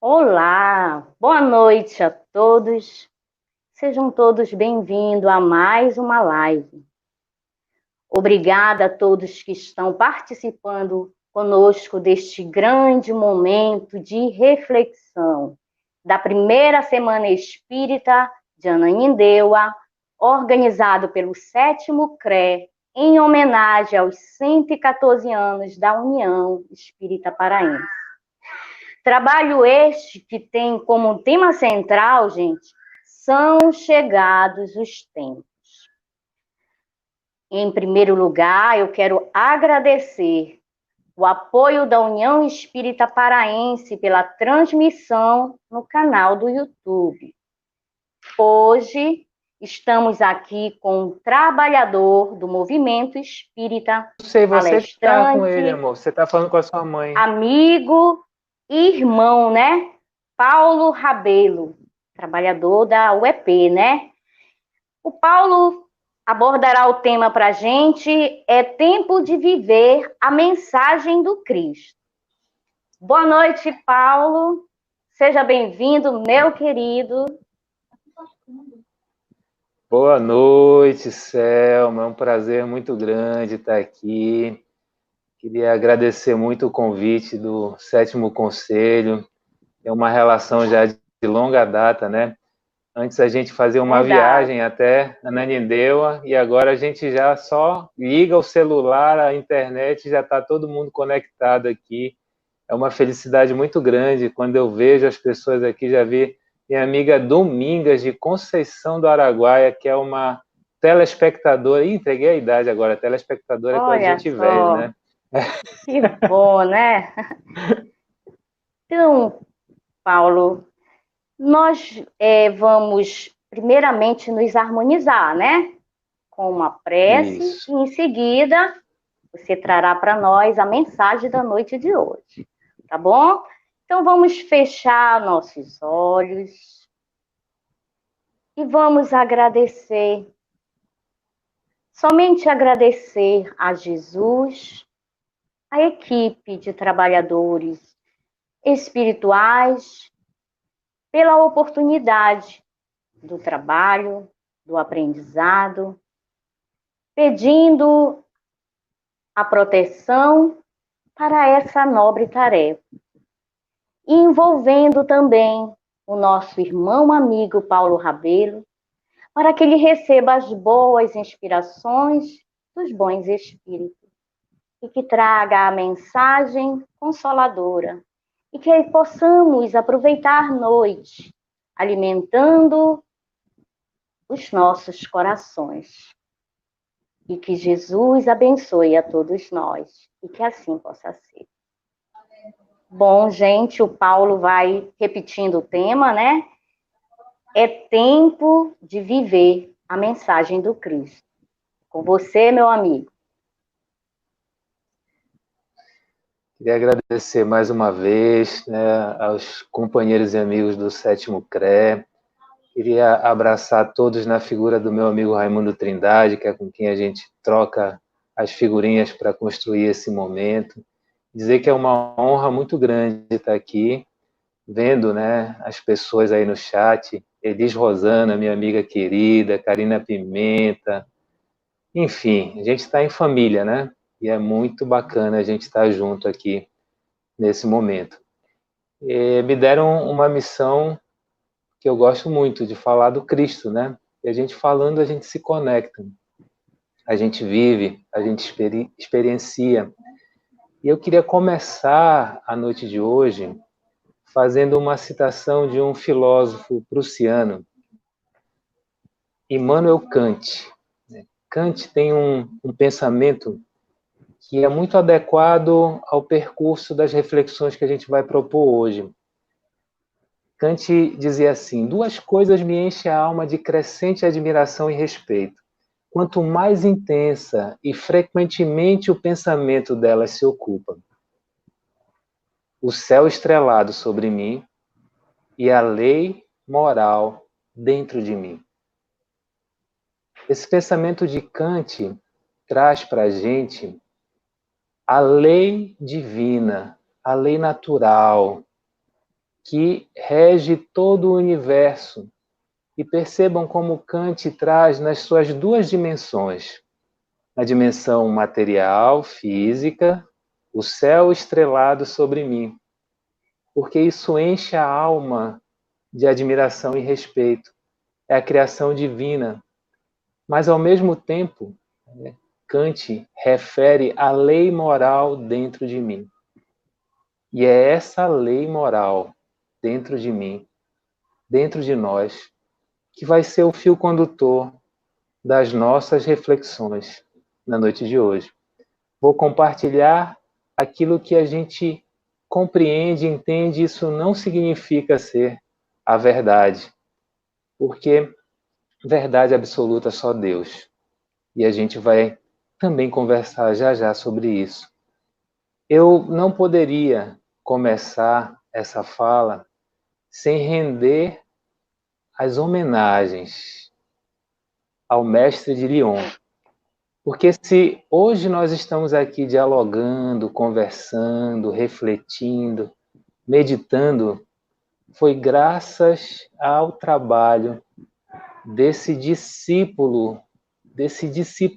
Olá, boa noite a todos. Sejam todos bem-vindos a mais uma live. Obrigada a todos que estão participando conosco deste grande momento de reflexão da primeira Semana Espírita de Ananindeua, organizado pelo 7º CRE, em homenagem aos 114 anos da União Espírita Paraense. Trabalho este que tem como tema central, gente, são chegados os tempos. Em primeiro lugar, eu quero agradecer o apoio da União Espírita Paraense pela transmissão no canal do YouTube. Hoje, estamos aqui com um trabalhador do movimento espírita, Não sei, você que tá com palestrante, ele, amor. Você tá falando com a sua mãe. amigo e irmão, né? Paulo Rabelo, trabalhador da UEP, né? O Paulo abordará o tema para a gente, é tempo de viver a mensagem do Cristo. Boa noite, Paulo. Seja bem-vindo, meu querido. Boa noite, Selma. É um prazer muito grande estar aqui. Queria agradecer muito o convite do 7º Conselho. É uma relação já de longa data, né? Antes a gente fazia uma Verdade. viagem até Ananindeua e agora a gente já só liga o celular, a internet, já está todo mundo conectado aqui. É uma felicidade muito grande quando eu vejo as pessoas aqui. Já vi minha amiga Domingas, de Conceição do Araguaia, que é uma telespectadora. Ih, entreguei a idade agora, telespectadora é coisa de Olha gente velho, só, né? que bom, né? Então, Paulo, nós vamos primeiramente nos harmonizar, né? Com uma prece e Isso. em seguida você trará para nós a mensagem da noite de hoje, tá bom? Então vamos fechar nossos olhos e vamos agradecer, somente agradecer a Jesus, a equipe de trabalhadores espirituais, pela oportunidade do trabalho, do aprendizado, pedindo a proteção para essa nobre tarefa, e envolvendo também o nosso irmão amigo Paulo Rabelo, para que ele receba as boas inspirações dos bons espíritos e que traga a mensagem consoladora e que possamos aproveitar a noite alimentando os nossos corações. E que Jesus abençoe a todos nós e que assim possa ser. Bom, gente, o Paulo vai repetindo o tema, né? É tempo de viver a mensagem do Cristo. Com você, meu amigo. Queria agradecer mais uma vez, né, aos companheiros e amigos do 7º CRE. Queria abraçar todos na figura do meu amigo Raimundo Trindade, que é com quem a gente troca as figurinhas para construir esse momento. Dizer que é uma honra muito grande estar aqui, vendo, né, as pessoas aí no chat, Elis Rosana, minha amiga querida, Karina Pimenta, enfim, a gente está em família, né? E é muito bacana a gente estar junto aqui nesse momento. Me deram uma missão que eu gosto muito de falar do Cristo, né? E a gente falando, a gente se conecta, a gente vive, a gente experiencia. E eu queria começar a noite de hoje fazendo uma citação de um filósofo prussiano, Immanuel Kant. Kant tem um pensamento que é muito adequado ao percurso das reflexões que a gente vai propor hoje. Kant dizia assim: duas coisas me enchem a alma de crescente admiração e respeito. Quanto mais intensa e frequentemente o pensamento delas se ocupa. O céu estrelado sobre mim e a lei moral dentro de mim. Esse pensamento de Kant traz para a gente a lei divina, a lei natural, que rege todo o universo. E percebam como Kant traz nas suas duas dimensões, a dimensão material, física, o céu estrelado sobre mim, porque isso enche a alma de admiração e respeito. É a criação divina. Mas, ao mesmo tempo, Kant refere a lei moral dentro de mim. E é essa lei moral dentro de mim, dentro de nós, que vai ser o fio condutor das nossas reflexões na noite de hoje. Vou compartilhar aquilo que a gente compreende, entende. Isso não significa ser a verdade, porque verdade absoluta é só Deus. E a gente vai também conversar já já sobre isso. Eu não poderia começar essa fala sem render as homenagens ao mestre de Lyon. Porque se hoje nós estamos aqui dialogando, conversando, refletindo, meditando, foi graças ao trabalho desse discípulo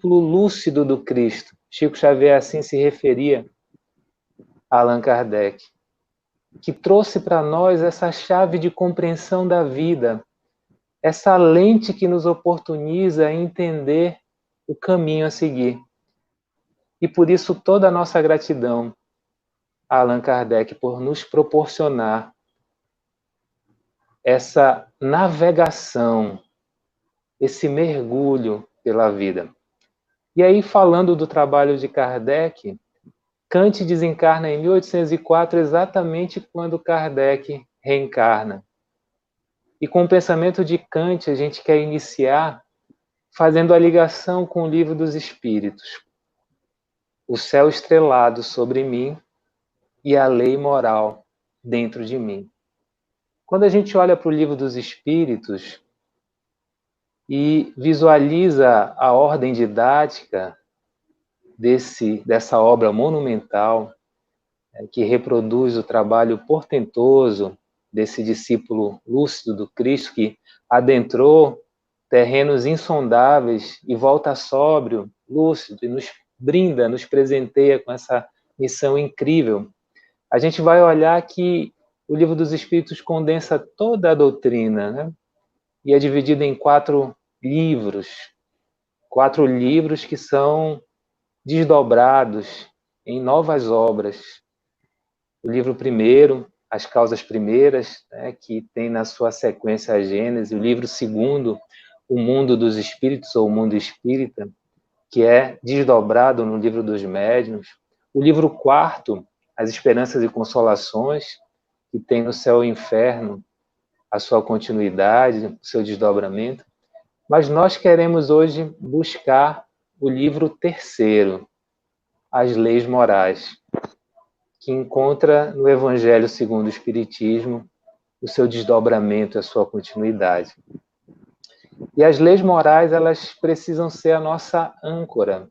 lúcido do Cristo. Chico Xavier assim se referia a Allan Kardec, que trouxe para nós essa chave de compreensão da vida, essa lente que nos oportuniza entender o caminho a seguir. E por isso toda a nossa gratidão a Allan Kardec por nos proporcionar essa navegação, esse mergulho pela vida. E aí, falando do trabalho de Kardec, Kant desencarna em 1804, exatamente quando Kardec reencarna. E com o pensamento de Kant, a gente quer iniciar fazendo a ligação com o Livro dos Espíritos. O céu estrelado sobre mim e a lei moral dentro de mim. Quando a gente olha para o Livro dos Espíritos e visualiza a ordem didática dessa obra monumental, que reproduz o trabalho portentoso desse discípulo lúcido do Cristo, que adentrou terrenos insondáveis e volta sóbrio, lúcido, e nos brinda, nos presenteia com essa missão incrível. A gente vai olhar que o Livro dos Espíritos condensa toda a doutrina, né? E é dividido em 4 livros que são desdobrados em novas obras. O livro primeiro, As Causas Primeiras, né, que tem na sua sequência a Gênese. O livro segundo, O Mundo dos Espíritos, ou O Mundo Espírita, que é desdobrado no Livro dos Médiuns. O livro quarto, As Esperanças e Consolações, que tem no Céu e Inferno a sua continuidade, o seu desdobramento. Mas nós queremos hoje buscar o livro terceiro, As Leis Morais, que encontra no Evangelho segundo o Espiritismo o seu desdobramento, a sua continuidade. E as leis morais, elas precisam ser a nossa âncora,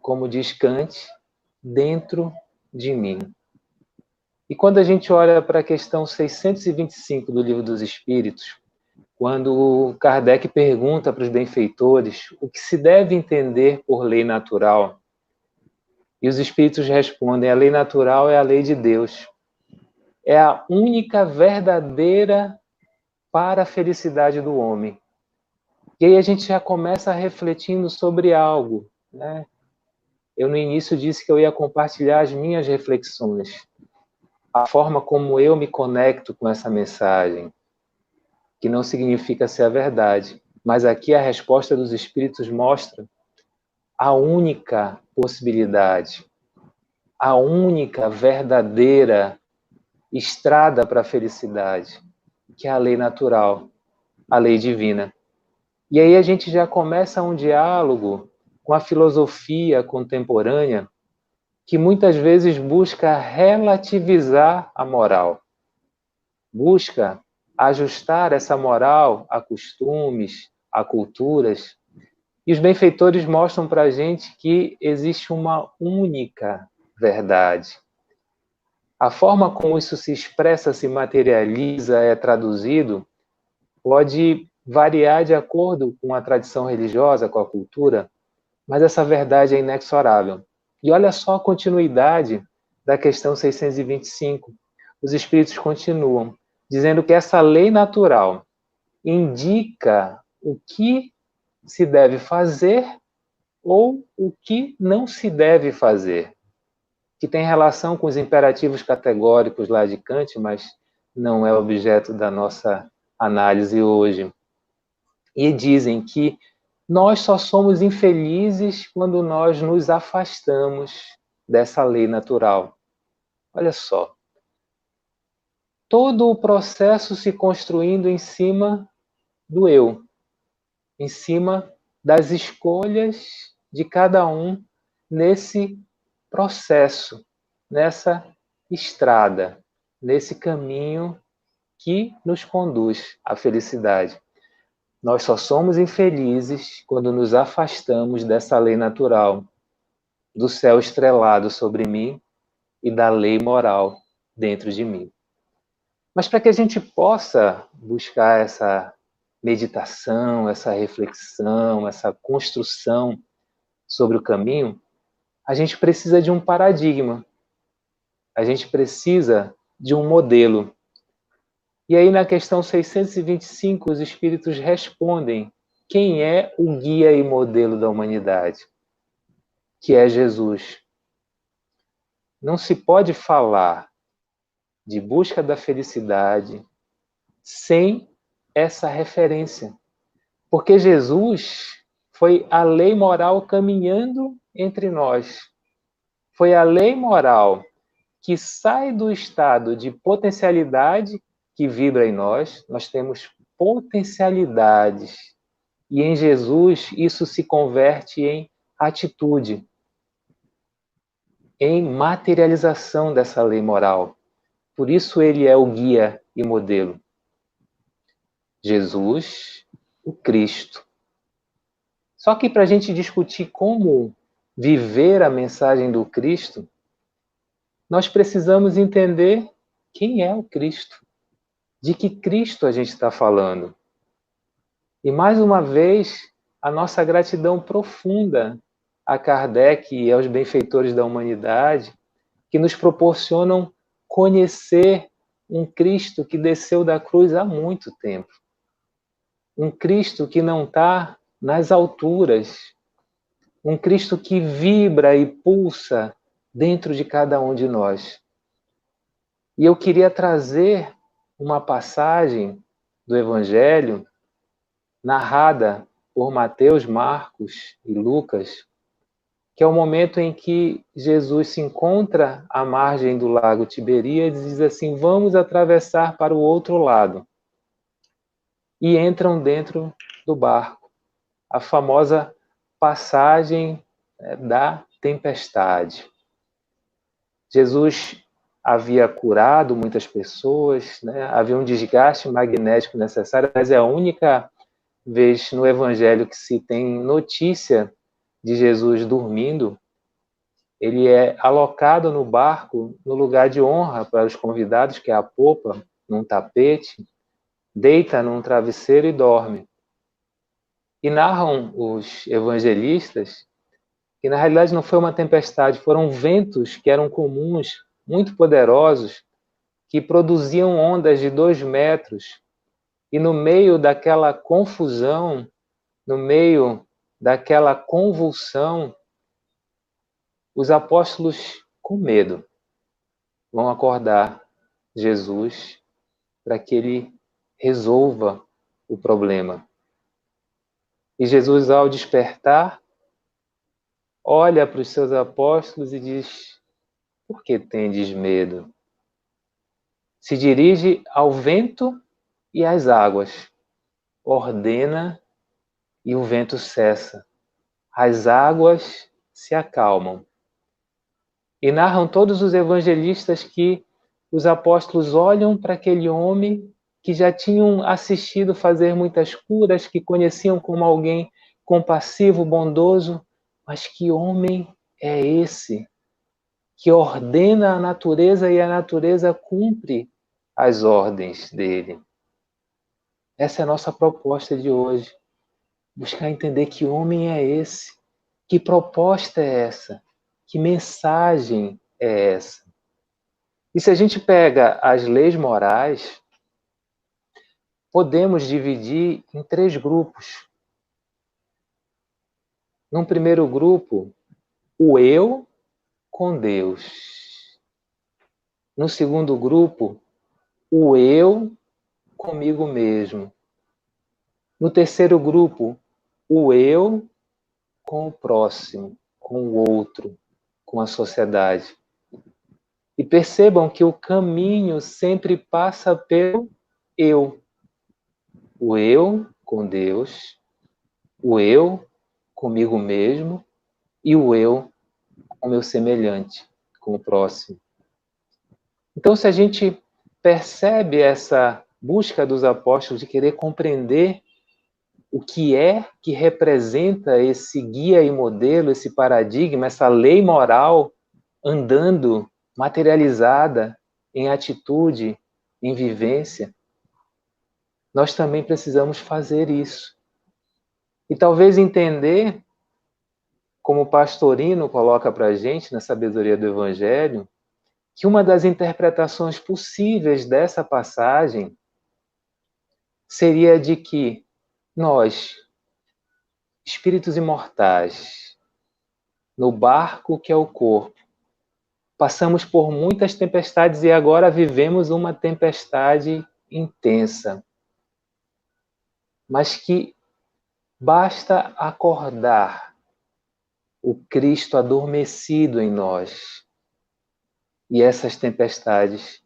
como diz Kant, dentro de mim. E quando a gente olha para a questão 625 do Livro dos Espíritos, quando Kardec pergunta para os benfeitores o que se deve entender por lei natural, e os espíritos respondem: a lei natural é a lei de Deus. É a única verdadeira para a felicidade do homem. E aí a gente já começa refletindo sobre algo, né? Eu no início disse que eu ia compartilhar as minhas reflexões, a forma como eu me conecto com essa mensagem, que não significa ser a verdade, mas aqui a resposta dos espíritos mostra a única possibilidade, a única verdadeira estrada para a felicidade, que é a lei natural, a lei divina. E aí a gente já começa um diálogo com a filosofia contemporânea, que muitas vezes busca relativizar a moral, busca ajustar essa moral a costumes, a culturas. E os benfeitores mostram para a gente que existe uma única verdade. A forma como isso se expressa, se materializa, é traduzido, pode variar de acordo com a tradição religiosa, com a cultura, mas essa verdade é inexorável. E olha só a continuidade da questão 625. Os espíritos continuam dizendo que essa lei natural indica o que se deve fazer ou o que não se deve fazer, que tem relação com os imperativos categóricos lá de Kant, mas não é objeto da nossa análise hoje. E dizem que nós só somos infelizes quando nós nos afastamos dessa lei natural. Olha só. Todo o processo se construindo em cima do eu, em cima das escolhas de cada um nesse processo, nessa estrada, nesse caminho que nos conduz à felicidade. Nós só somos infelizes quando nos afastamos dessa lei natural, do céu estrelado sobre mim e da lei moral dentro de mim. Mas para que a gente possa buscar essa meditação, essa reflexão, essa construção sobre o caminho, a gente precisa de um paradigma, a gente precisa de um modelo. E aí, na questão 625, os espíritos respondem quem é o guia e modelo da humanidade, que é Jesus. Não se pode falar de busca da felicidade sem essa referência, porque Jesus foi a lei moral caminhando entre nós. Foi a lei moral que sai do estado de potencialidade que vibra em nós. Nós temos potencialidades. E em Jesus isso se converte em atitude, em materialização dessa lei moral. Por isso ele é o guia e modelo. Jesus, o Cristo. Só que para a gente discutir como viver a mensagem do Cristo, nós precisamos entender quem é o Cristo. De que Cristo a gente está falando? E mais uma vez, a nossa gratidão profunda a Kardec e aos benfeitores da humanidade, que nos proporcionam conhecer um Cristo que desceu da cruz há muito tempo. Um Cristo que não está nas alturas. Um Cristo que vibra e pulsa dentro de cada um de nós. E eu queria trazer uma passagem do Evangelho narrada por Mateus, Marcos e Lucas, que é o momento em que Jesus se encontra à margem do lago Tiberíades e diz assim: vamos atravessar para o outro lado. E entram dentro do barco. A famosa passagem da tempestade. Jesus havia curado muitas pessoas, né? Havia um desgaste magnético necessário, mas é a única vez no Evangelho que se tem notícia de Jesus dormindo. Ele é alocado no barco, no lugar de honra para os convidados, que é a popa, num tapete, deita num travesseiro e dorme. E narram os evangelistas que na realidade não foi uma tempestade, foram ventos que eram comuns, muito poderosos, que produziam ondas de 2 metros. E no meio daquela confusão, no meio daquela convulsão, os apóstolos, com medo, vão acordar Jesus para que ele resolva o problema. E Jesus, ao despertar, olha para os seus apóstolos e diz: por que tendes medo? Se dirige ao vento e às águas, ordena e o vento cessa. As águas se acalmam. E narram todos os evangelistas que os apóstolos olham para aquele homem que já tinham assistido fazer muitas curas, que conheciam como alguém compassivo, bondoso, mas que homem é esse? que ordena a natureza e a natureza cumpre as ordens dele. Essa é a nossa proposta de hoje. Buscar entender que homem é esse, que proposta é essa, que mensagem é essa. E se a gente pega as leis morais, podemos dividir em 3 grupos. Num primeiro grupo, o eu com Deus. No segundo grupo, o eu comigo mesmo. No terceiro grupo, o eu com o próximo, com o outro, com a sociedade. E percebam que o caminho sempre passa pelo eu. O eu com Deus, o eu comigo mesmo e o eu com o meu semelhante, com o próximo. Então, se a gente percebe essa busca dos apóstolos de querer compreender o que é que representa esse guia e modelo, esse paradigma, essa lei moral andando materializada em atitude, em vivência, nós também precisamos fazer isso. E talvez entender, como o Pastorino coloca para a gente na sabedoria do Evangelho, que uma das interpretações possíveis dessa passagem seria de que nós, espíritos imortais, no barco que é o corpo, passamos por muitas tempestades e agora vivemos uma tempestade intensa. Mas que basta acordar o Cristo adormecido em nós e essas tempestades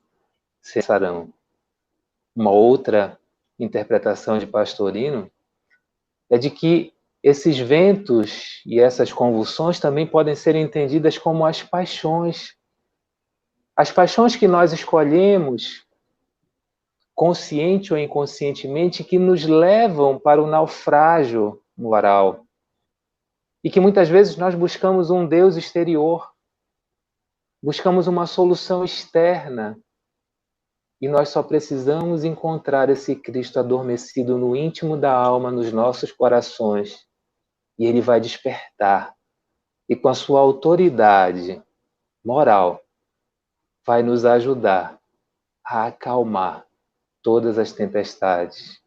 cessarão. Uma outra interpretação de Pastorino é de que esses ventos e essas convulsões também podem ser entendidas como as paixões. As paixões que nós escolhemos, consciente ou inconscientemente, que nos levam para o naufrágio moral. E que muitas vezes nós buscamos um Deus exterior, buscamos uma solução externa, e nós só precisamos encontrar esse Cristo adormecido no íntimo da alma, nos nossos corações, e ele vai despertar. E com a sua autoridade moral, vai nos ajudar a acalmar todas as tempestades,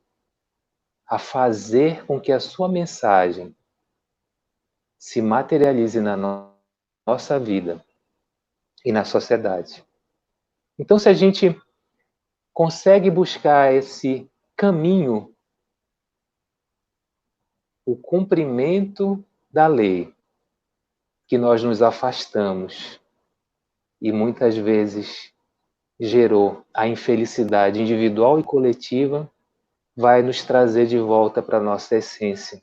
a fazer com que a sua mensagem se materialize na nossa vida e na sociedade. Então, se a gente consegue buscar esse caminho, o cumprimento da lei, que nós nos afastamos e muitas vezes gerou a infelicidade individual e coletiva, vai nos trazer de volta para a nossa essência,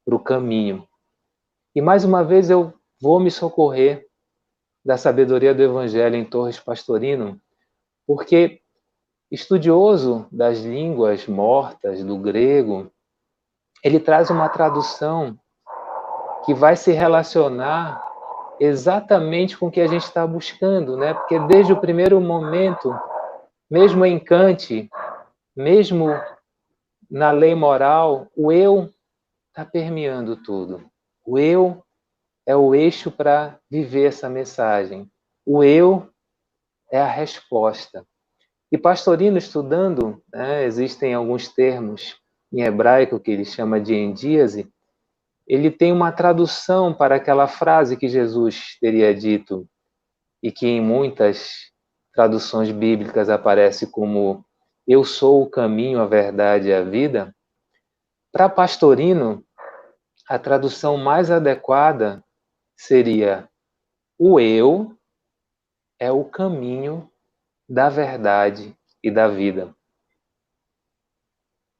para o caminho. E mais uma vez eu vou me socorrer da sabedoria do Evangelho em Torres Pastorino, porque estudioso das línguas mortas, do grego, ele traz uma tradução que vai se relacionar exatamente com o que a gente está buscando, né? Porque desde o primeiro momento, mesmo em Kant, mesmo na lei moral, o eu está permeando tudo. O eu é o eixo para viver essa mensagem. O eu é a resposta. E Pastorino, estudando, né, existem alguns termos em hebraico que ele chama de endíase, ele tem uma tradução para aquela frase que Jesus teria dito e que em muitas traduções bíblicas aparece como eu sou o caminho, a verdade e a vida. Para Pastorino, a tradução mais adequada seria o eu é o caminho da verdade e da vida.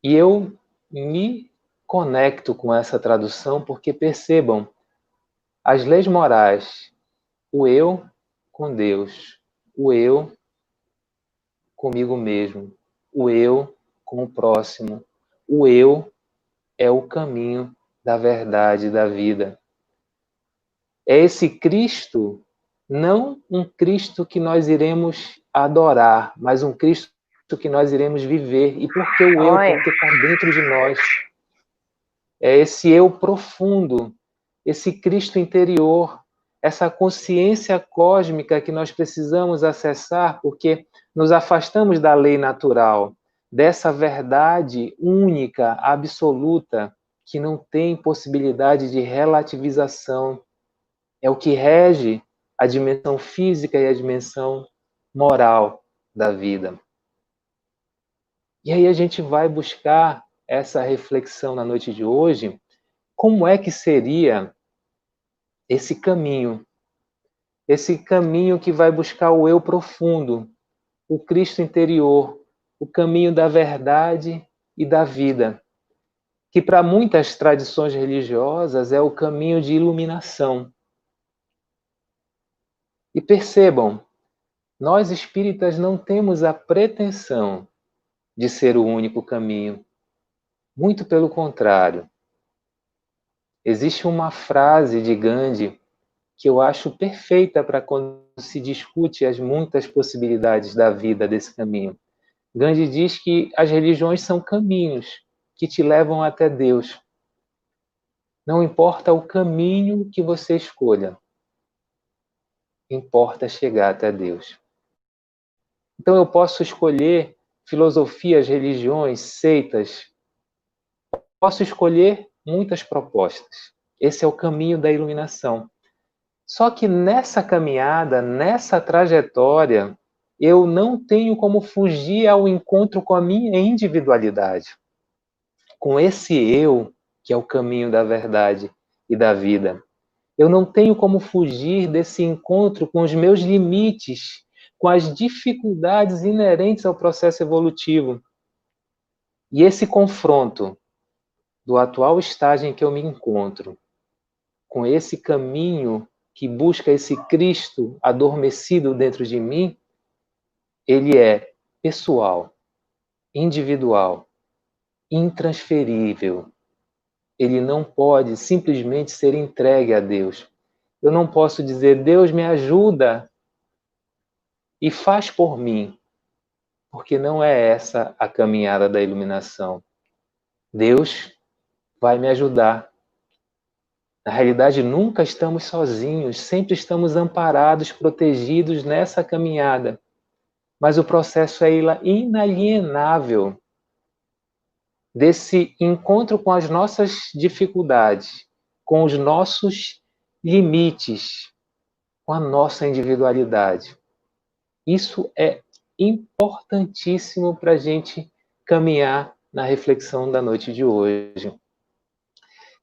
E eu me conecto com essa tradução porque percebam, as leis morais, o eu com Deus, o eu comigo mesmo, o eu com o próximo, o eu é o caminho da verdade e da vida. É esse Cristo Não um Cristo que nós iremos adorar, mas um Cristo que nós iremos viver. E por que o eu? Olha, Porque está dentro de nós. É esse eu profundo, esse Cristo interior, essa consciência cósmica que nós precisamos acessar, porque nos afastamos da lei natural, dessa verdade única, absoluta, que não tem possibilidade de relativização. É o que rege a dimensão física e a dimensão moral da vida. E aí a gente vai buscar essa reflexão na noite de hoje. Como é que seria esse caminho que vai buscar o eu profundo, o Cristo interior, o caminho da verdade e da vida, que para muitas tradições religiosas é o caminho de iluminação. E percebam, nós espíritas não temos a pretensão de ser o único caminho. Muito pelo contrário. Existe uma frase de Gandhi que eu acho perfeita para quando se discute as muitas possibilidades da vida desse caminho. Gandhi diz que as religiões são caminhos que te levam até Deus. Não importa o caminho que você escolha, importa chegar até Deus. Então eu posso escolher filosofias, religiões, seitas, posso escolher muitas propostas. Esse é o caminho da iluminação. Só que nessa caminhada, nessa trajetória, eu não tenho como fugir ao encontro com a minha individualidade, com esse eu, que é o caminho da verdade e da vida. Eu não tenho como fugir desse encontro com os meus limites, com as dificuldades inerentes ao processo evolutivo. E esse confronto do atual estágio em que eu me encontro, com esse caminho que busca esse Cristo adormecido dentro de mim, ele é pessoal, individual, intransferível. Ele não pode simplesmente ser entregue a Deus. Eu não posso dizer, Deus me ajuda e faz por mim, porque não é essa a caminhada da iluminação. Deus vai me ajudar. Na realidade, nunca estamos sozinhos, sempre estamos amparados, protegidos nessa caminhada. Mas o processo é inalienável desse encontro com as nossas dificuldades, com os nossos limites, com a nossa individualidade. Isso é importantíssimo para a gente caminhar na reflexão da noite de hoje.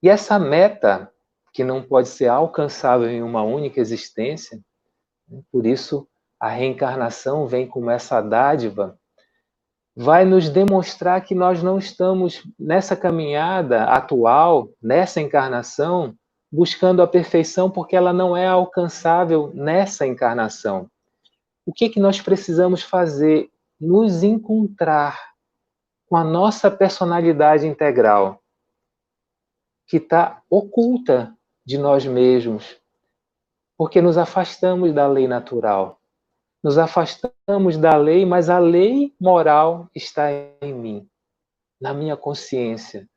E essa meta, que não pode ser alcançável em uma única existência, por isso a reencarnação vem como essa dádiva, vai nos demonstrar que nós não estamos nessa caminhada atual, nessa encarnação, buscando a perfeição, porque ela não é alcançável nessa encarnação. O que nós precisamos fazer? Nos encontrar com a nossa personalidade integral, que está oculta de nós mesmos, porque nos afastamos da lei natural. Nos afastamos da lei, mas a lei moral está em mim, na minha consciência,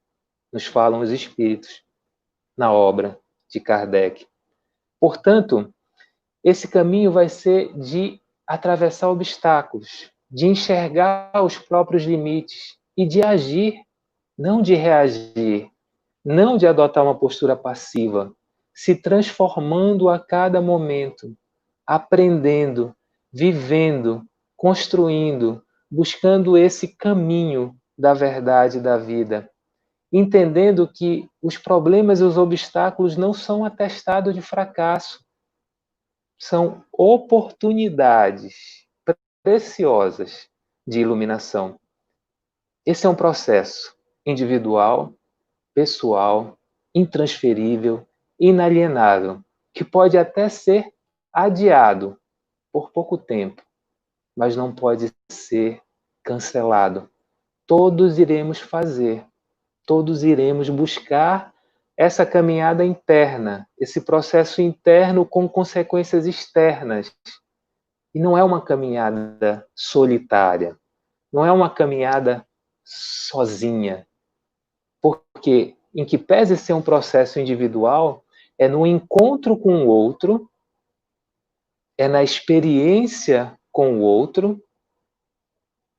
nos falam os espíritos, na obra de Kardec. Portanto, esse caminho vai ser de atravessar obstáculos, de enxergar os próprios limites e de agir, não de reagir, não de adotar uma postura passiva, se transformando a cada momento, aprendendo, vivendo, construindo, buscando esse caminho da verdade e da vida, entendendo que os problemas e os obstáculos não são atestado de fracasso, são oportunidades preciosas de iluminação. Esse é um processo individual, pessoal, intransferível, inalienável, que pode até ser adiado por pouco tempo, mas não pode ser cancelado. Todos iremos fazer, todos iremos buscar essa caminhada interna, esse processo interno com consequências externas. E não é uma caminhada solitária, não é uma caminhada sozinha, porque, em que pese ser um processo individual, é no encontro com o outro, é na experiência com o outro,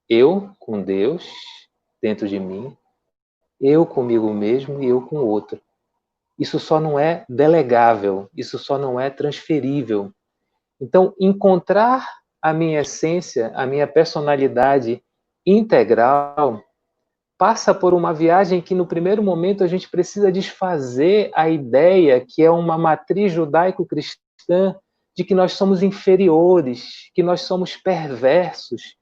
eu com Deus dentro de mim, eu comigo mesmo e eu com o outro. Isso só não é delegável, isso só não é transferível. Então, encontrar a minha essência, a minha personalidade integral, passa por uma viagem que, no primeiro momento, a gente precisa desfazer a ideia que é uma matriz judaico-cristã de que nós somos inferiores, que nós somos perversos,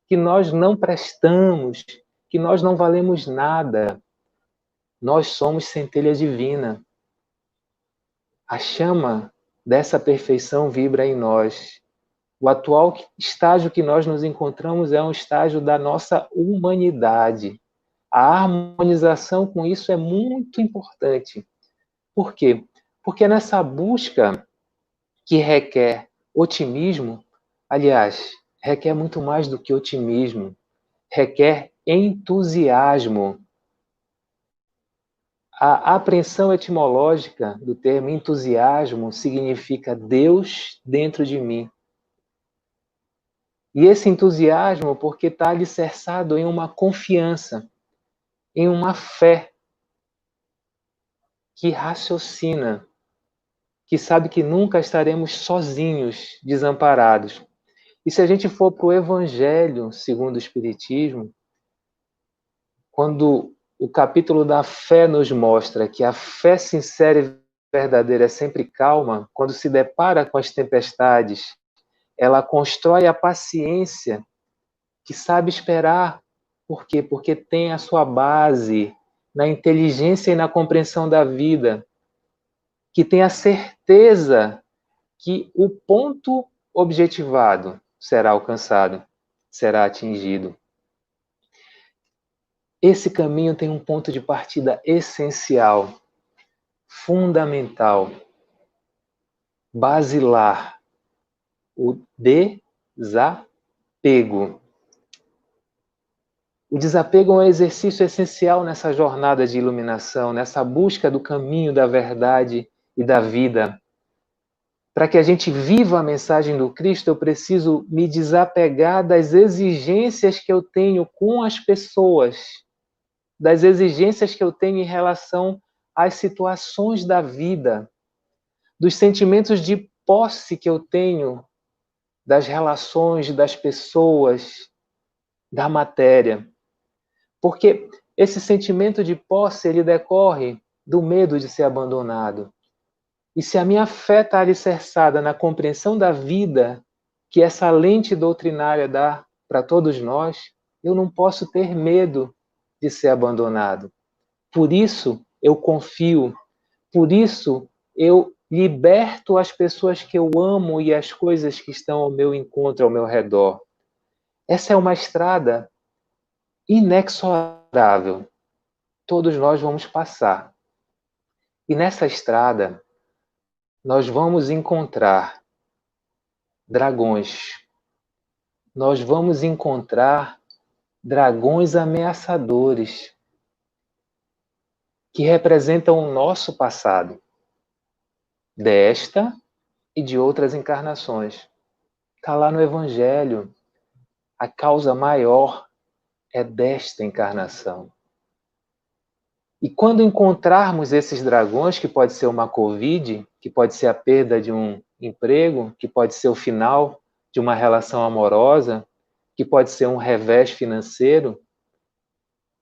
que nós não prestamos, que nós não valemos nada. Nós somos centelha divina. A chama dessa perfeição vibra em nós. O atual estágio que nós nos encontramos é um estágio da nossa humanidade. A harmonização com isso é muito importante. Por quê? Porque nessa busca que requer otimismo, aliás, requer muito mais do que otimismo, requer entusiasmo. A apreensão etimológica do termo entusiasmo significa Deus dentro de mim. E esse entusiasmo porque está alicerçado em uma confiança, em uma fé que raciocina, que sabe que nunca estaremos sozinhos, desamparados. E se a gente for para o Evangelho segundo o Espiritismo, quando o capítulo da fé nos mostra que a fé sincera e verdadeira é sempre calma, quando se depara com as tempestades, ela constrói a paciência que sabe esperar. Por quê? Porque tem a sua base na inteligência e na compreensão da vida, que tem a certeza que o ponto objetivado será alcançado, será atingido. Esse caminho tem um ponto de partida essencial, fundamental, basilar, o desapego. O desapego é um exercício essencial nessa jornada de iluminação, nessa busca do caminho da verdade e da vida. Para que a gente viva a mensagem do Cristo, eu preciso me desapegar das exigências que eu tenho com as pessoas, das exigências que eu tenho em relação às situações da vida, dos sentimentos de posse que eu tenho das relações, das pessoas, da matéria. Porque esse sentimento de posse, ele decorre do medo de ser abandonado. E se a minha fé está alicerçada na compreensão da vida que essa lente doutrinária dá para todos nós, eu não posso ter medo de ser abandonado. Por isso eu confio, por isso eu liberto as pessoas que eu amo e as coisas que estão ao meu encontro, ao meu redor. Essa é uma estrada inexorável. Todos nós vamos passar. E nessa estrada, nós vamos encontrar dragões. Nós vamos encontrar dragões ameaçadores que representam o nosso passado, desta e de outras encarnações. Está lá no Evangelho. A causa maior é desta encarnação. E quando encontrarmos esses dragões, que pode ser uma Covid, que pode ser a perda de um emprego, que pode ser o final de uma relação amorosa, que pode ser um revés financeiro,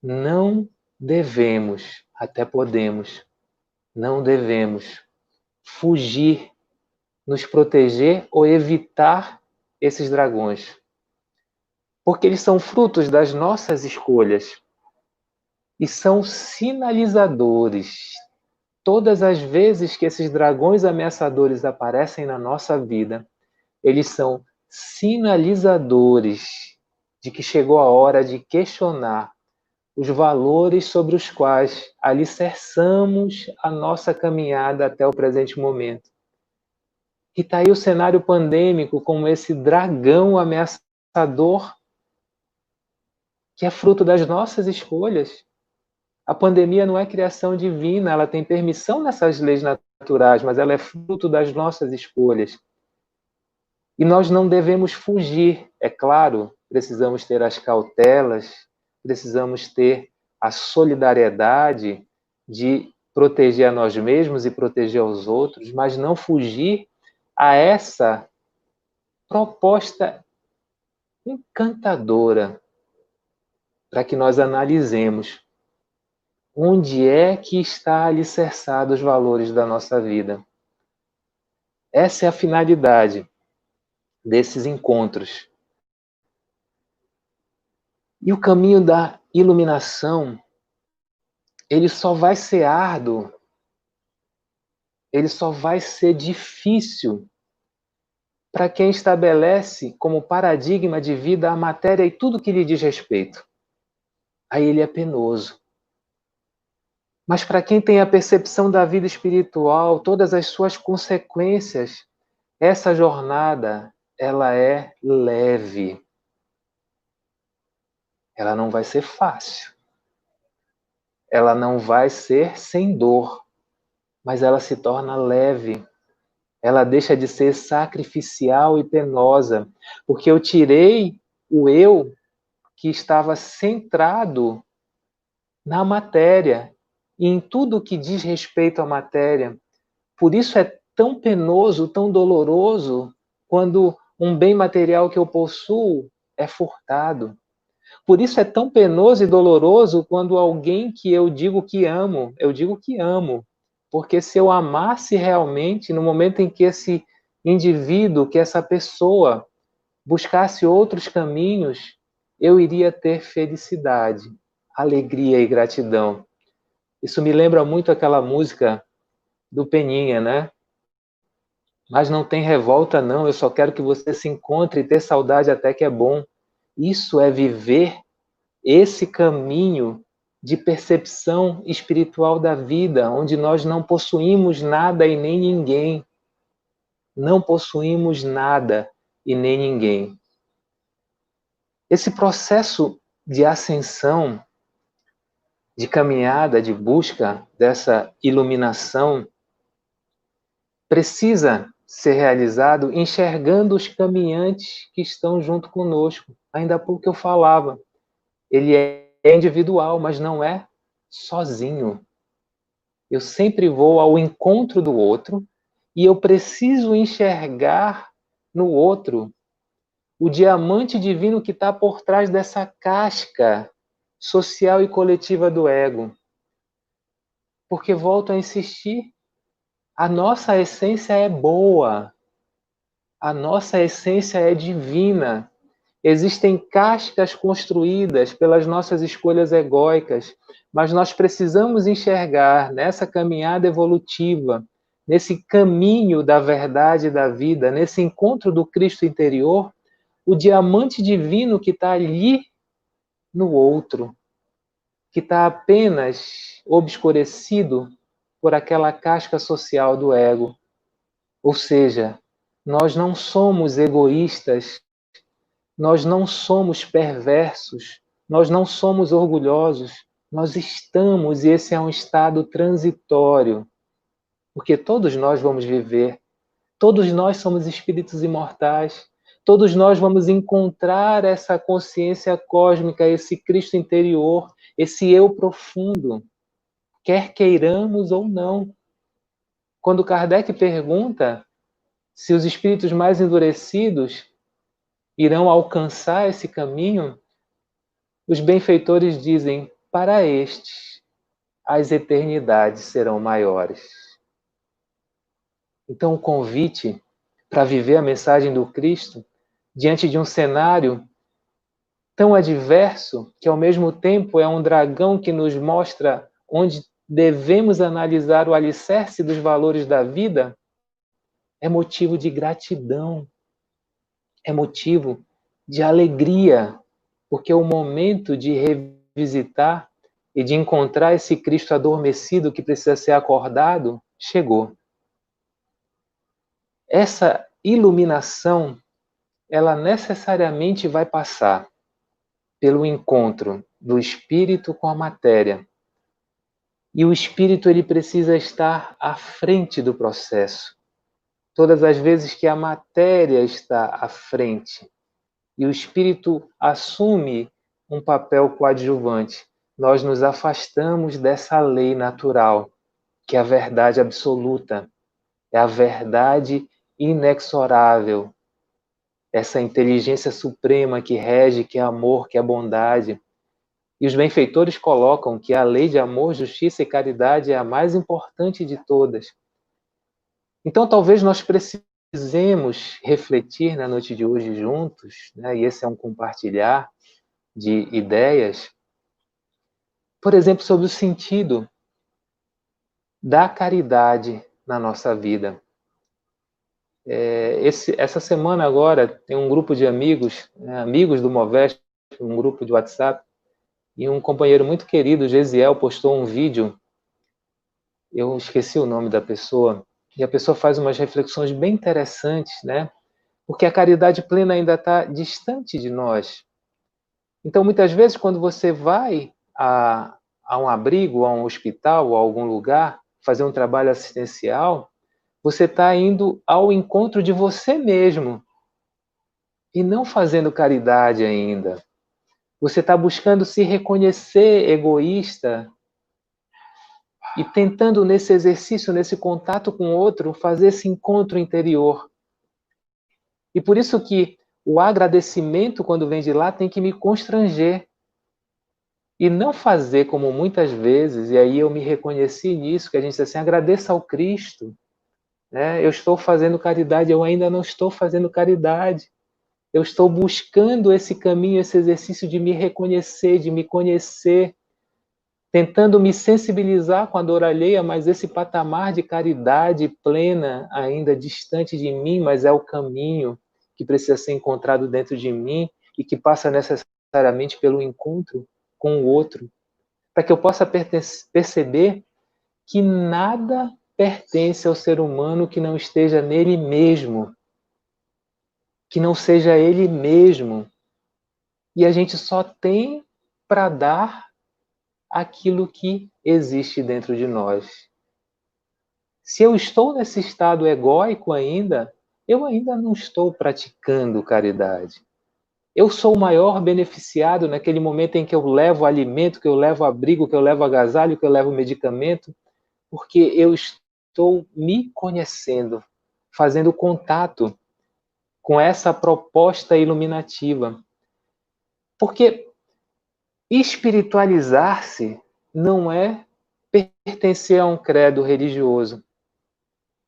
não devemos, até podemos, não devemos fugir, nos proteger ou evitar esses dragões. Porque eles são frutos das nossas escolhas. E são sinalizadores. Todas as vezes que esses dragões ameaçadores aparecem na nossa vida, eles são sinalizadores de que chegou a hora de questionar os valores sobre os quais alicerçamos a nossa caminhada até o presente momento. E está aí o cenário pandêmico como esse dragão ameaçador que é fruto das nossas escolhas. A pandemia não é criação divina, ela tem permissão nessas leis naturais, mas ela é fruto das nossas escolhas. E nós não devemos fugir, é claro, precisamos ter as cautelas, precisamos ter a solidariedade de proteger a nós mesmos e proteger os outros, mas não fugir a essa proposta encantadora para que nós analisemos onde é que está alicerçado os valores da nossa vida. Essa é a finalidade desses encontros. E o caminho da iluminação, ele só vai ser árduo, ele só vai ser difícil para quem estabelece como paradigma de vida a matéria e tudo que lhe diz respeito. Aí ele é penoso. Mas para quem tem a percepção da vida espiritual, todas as suas consequências, essa jornada, ela é leve. Ela não vai ser fácil. Ela não vai ser sem dor, mas ela se torna leve. Ela deixa de ser sacrificial e penosa, porque eu tirei o eu que estava centrado na matéria e em tudo que diz respeito à matéria. Por isso é tão penoso, tão doloroso, quando um bem material que eu possuo é furtado. Por isso é tão penoso e doloroso quando alguém que eu digo que amo, porque se eu amasse realmente, no momento em que esse indivíduo, que essa pessoa buscasse outros caminhos, eu iria ter felicidade, alegria e gratidão. Isso me lembra muito aquela música do Peninha, né? Mas não tem revolta não, eu só quero que você se encontre e ter saudade até que é bom. Isso é viver esse caminho de percepção espiritual da vida, onde nós não possuímos nada e nem ninguém. Não possuímos nada e nem ninguém. Esse processo de ascensão, de caminhada, de busca dessa iluminação, precisa ser realizado enxergando os caminhantes que estão junto conosco. Ainda há pouco eu falava, ele é individual, mas não é sozinho. Eu sempre vou ao encontro do outro e eu preciso enxergar no outro o diamante divino que está por trás dessa casca social e coletiva do ego. Porque, volto a insistir, a nossa essência é boa, a nossa essência é divina. Existem cascas construídas pelas nossas escolhas egóicas, mas nós precisamos enxergar nessa caminhada evolutiva, nesse caminho da verdade e da vida, nesse encontro do Cristo interior, o diamante divino que está ali no outro, que está apenas obscurecido por aquela casca social do ego. Ou seja, nós não somos egoístas, nós não somos perversos, nós não somos orgulhosos, nós estamos, e esse é um estado transitório, porque todos nós vamos viver, todos nós somos espíritos imortais, todos nós vamos encontrar essa consciência cósmica, esse Cristo interior, esse eu profundo, quer queiramos ou não. Quando Kardec pergunta se os espíritos mais endurecidos irão alcançar esse caminho, os benfeitores dizem, para estes, as eternidades serão maiores. Então, o convite para viver a mensagem do Cristo, diante de um cenário tão adverso, que ao mesmo tempo é um dragão que nos mostra onde devemos analisar o alicerce dos valores da vida, é motivo de gratidão, é motivo de alegria, porque é o momento de visitar e de encontrar esse Cristo adormecido que precisa ser acordado, chegou. Essa iluminação, ela necessariamente vai passar pelo encontro do espírito com a matéria. E o espírito ele precisa estar à frente do processo. Todas as vezes que a matéria está à frente e o espírito assume um papel coadjuvante, nós nos afastamos dessa lei natural, que é a verdade absoluta, é a verdade inexorável, essa inteligência suprema que rege, que é amor, que é bondade. E os benfeitores colocam que a lei de amor, justiça e caridade é a mais importante de todas. Então, talvez nós precisemos refletir na noite de hoje juntos, né? E esse é um compartilhar de ideias, por exemplo, sobre o sentido da caridade na nossa vida. Essa semana agora tem um grupo de amigos, né, amigos do Moveste, um grupo de WhatsApp, e um companheiro muito querido, Gesiel, postou um vídeo, eu esqueci o nome da pessoa, e a pessoa faz umas reflexões bem interessantes, né? Porque a caridade plena ainda está distante de nós. Então, muitas vezes, quando você vai a um abrigo, a um hospital, a algum lugar, fazer um trabalho assistencial, você está indo ao encontro de você mesmo e não fazendo caridade ainda. Você está buscando se reconhecer egoísta e tentando nesse exercício, nesse contato com o outro, fazer esse encontro interior. E por isso que o agradecimento, quando vem de lá, tem que me constranger. E não fazer como muitas vezes, e aí eu me reconheci nisso, que a gente diz assim, agradeça ao Cristo. Né? Eu estou fazendo caridade, eu ainda não estou fazendo caridade. Eu estou buscando esse caminho, esse exercício de me reconhecer, de me conhecer, tentando me sensibilizar com a dor alheia, mas esse patamar de caridade plena ainda distante de mim, mas é o caminho que precisa ser encontrado dentro de mim e que passa necessariamente pelo encontro com o outro, para que eu possa perceber que nada pertence ao ser humano que não esteja nele mesmo, que não seja ele mesmo. E a gente só tem para dar aquilo que existe dentro de nós. Se eu estou nesse estado egóico ainda, eu ainda não estou praticando caridade. Eu sou o maior beneficiado naquele momento em que eu levo alimento, que eu levo abrigo, que eu levo agasalho, que eu levo medicamento, porque eu estou me conhecendo, fazendo contato com essa proposta iluminativa. Porque espiritualizar-se não é pertencer a um credo religioso.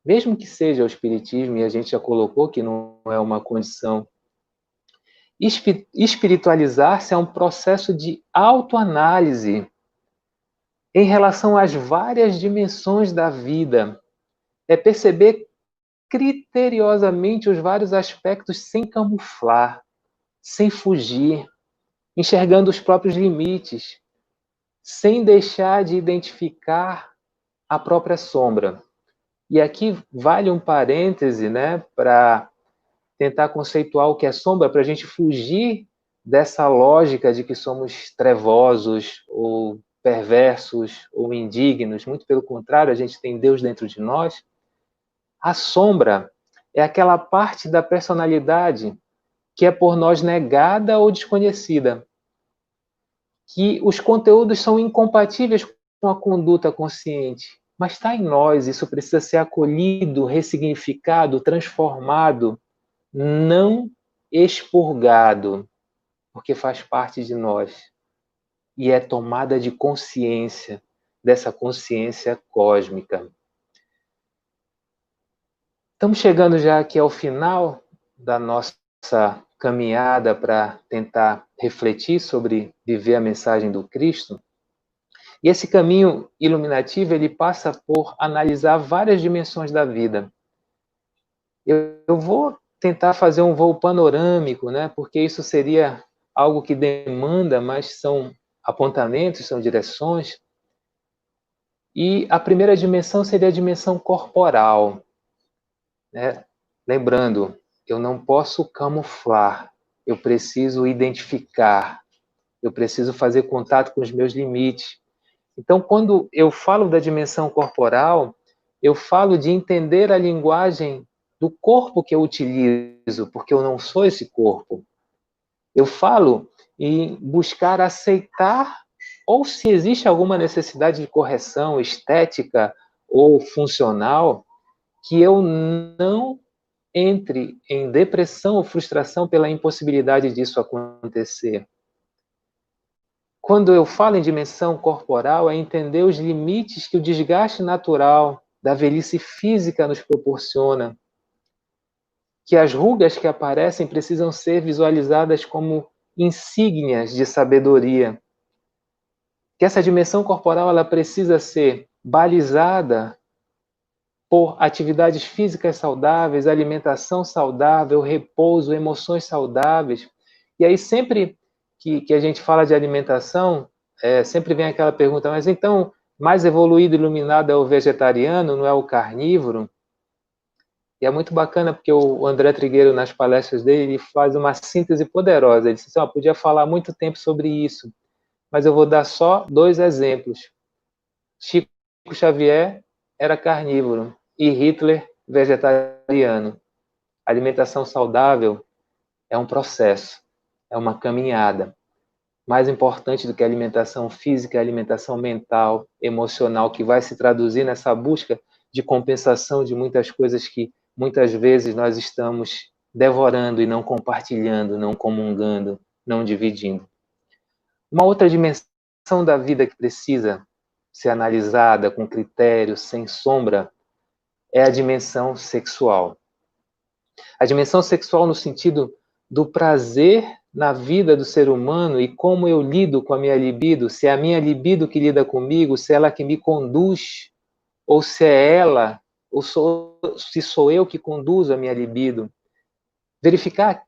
Mesmo que seja o espiritismo, e a gente já colocou que não é uma condição. Espiritualizar-se é um processo de autoanálise em relação às várias dimensões da vida. É perceber criteriosamente os vários aspectos sem camuflar, sem fugir, enxergando os próprios limites, sem deixar de identificar a própria sombra. E aqui vale um parêntese, né, para tentar conceituar o que é sombra, para a gente fugir dessa lógica de que somos trevosos ou perversos ou indignos. Muito pelo contrário, a gente tem Deus dentro de nós. A sombra é aquela parte da personalidade que é por nós negada ou desconhecida, que os conteúdos são incompatíveis com a conduta consciente, mas está em nós, isso precisa ser acolhido, ressignificado, transformado, não expurgado, porque faz parte de nós e é tomada de consciência, dessa consciência cósmica. Estamos chegando já aqui ao final da nossa caminhada para tentar refletir sobre viver a mensagem do Cristo. E esse caminho iluminativo, ele passa por analisar várias dimensões da vida. Eu vou tentar fazer um voo panorâmico, né? Porque isso seria algo que demanda, mas são apontamentos, são direções. E a primeira dimensão seria a dimensão corporal, né? Lembrando, eu não posso camuflar, eu preciso identificar, eu preciso fazer contato com os meus limites. Então, quando eu falo da dimensão corporal, eu falo de entender a linguagem do corpo que eu utilizo, porque eu não sou esse corpo. Eu falo em buscar aceitar, ou se existe alguma necessidade de correção estética ou funcional, que eu não entre em depressão ou frustração pela impossibilidade disso acontecer. Quando eu falo em dimensão corporal, é entender os limites que o desgaste natural da velhice física nos proporciona, que as rugas que aparecem precisam ser visualizadas como insígnias de sabedoria, que essa dimensão corporal ela precisa ser balizada por atividades físicas saudáveis, alimentação saudável, repouso, emoções saudáveis. E aí sempre que a gente fala de alimentação, sempre vem aquela pergunta, mas então, mais evoluído e iluminado é o vegetariano, não é o carnívoro? E é muito bacana porque o André Trigueiro, nas palestras dele, ele faz uma síntese poderosa. Ele disse assim, podia falar muito tempo sobre isso, mas eu vou dar só 2 exemplos. Chico Xavier era carnívoro e Hitler vegetariano. A alimentação saudável é um processo, é uma caminhada. Mais importante do que a alimentação física, é a alimentação mental, emocional, que vai se traduzir nessa busca de compensação de muitas coisas que muitas vezes nós estamos devorando e não compartilhando, não comungando, não dividindo. Uma outra dimensão da vida que precisa ser analisada com critério, sem sombra, é a dimensão sexual. A dimensão sexual no sentido do prazer na vida do ser humano e como eu lido com a minha libido, se é a minha libido que lida comigo, se é ela que me conduz, ou se é ela, ou se sou eu que conduzo a minha libido. Verificar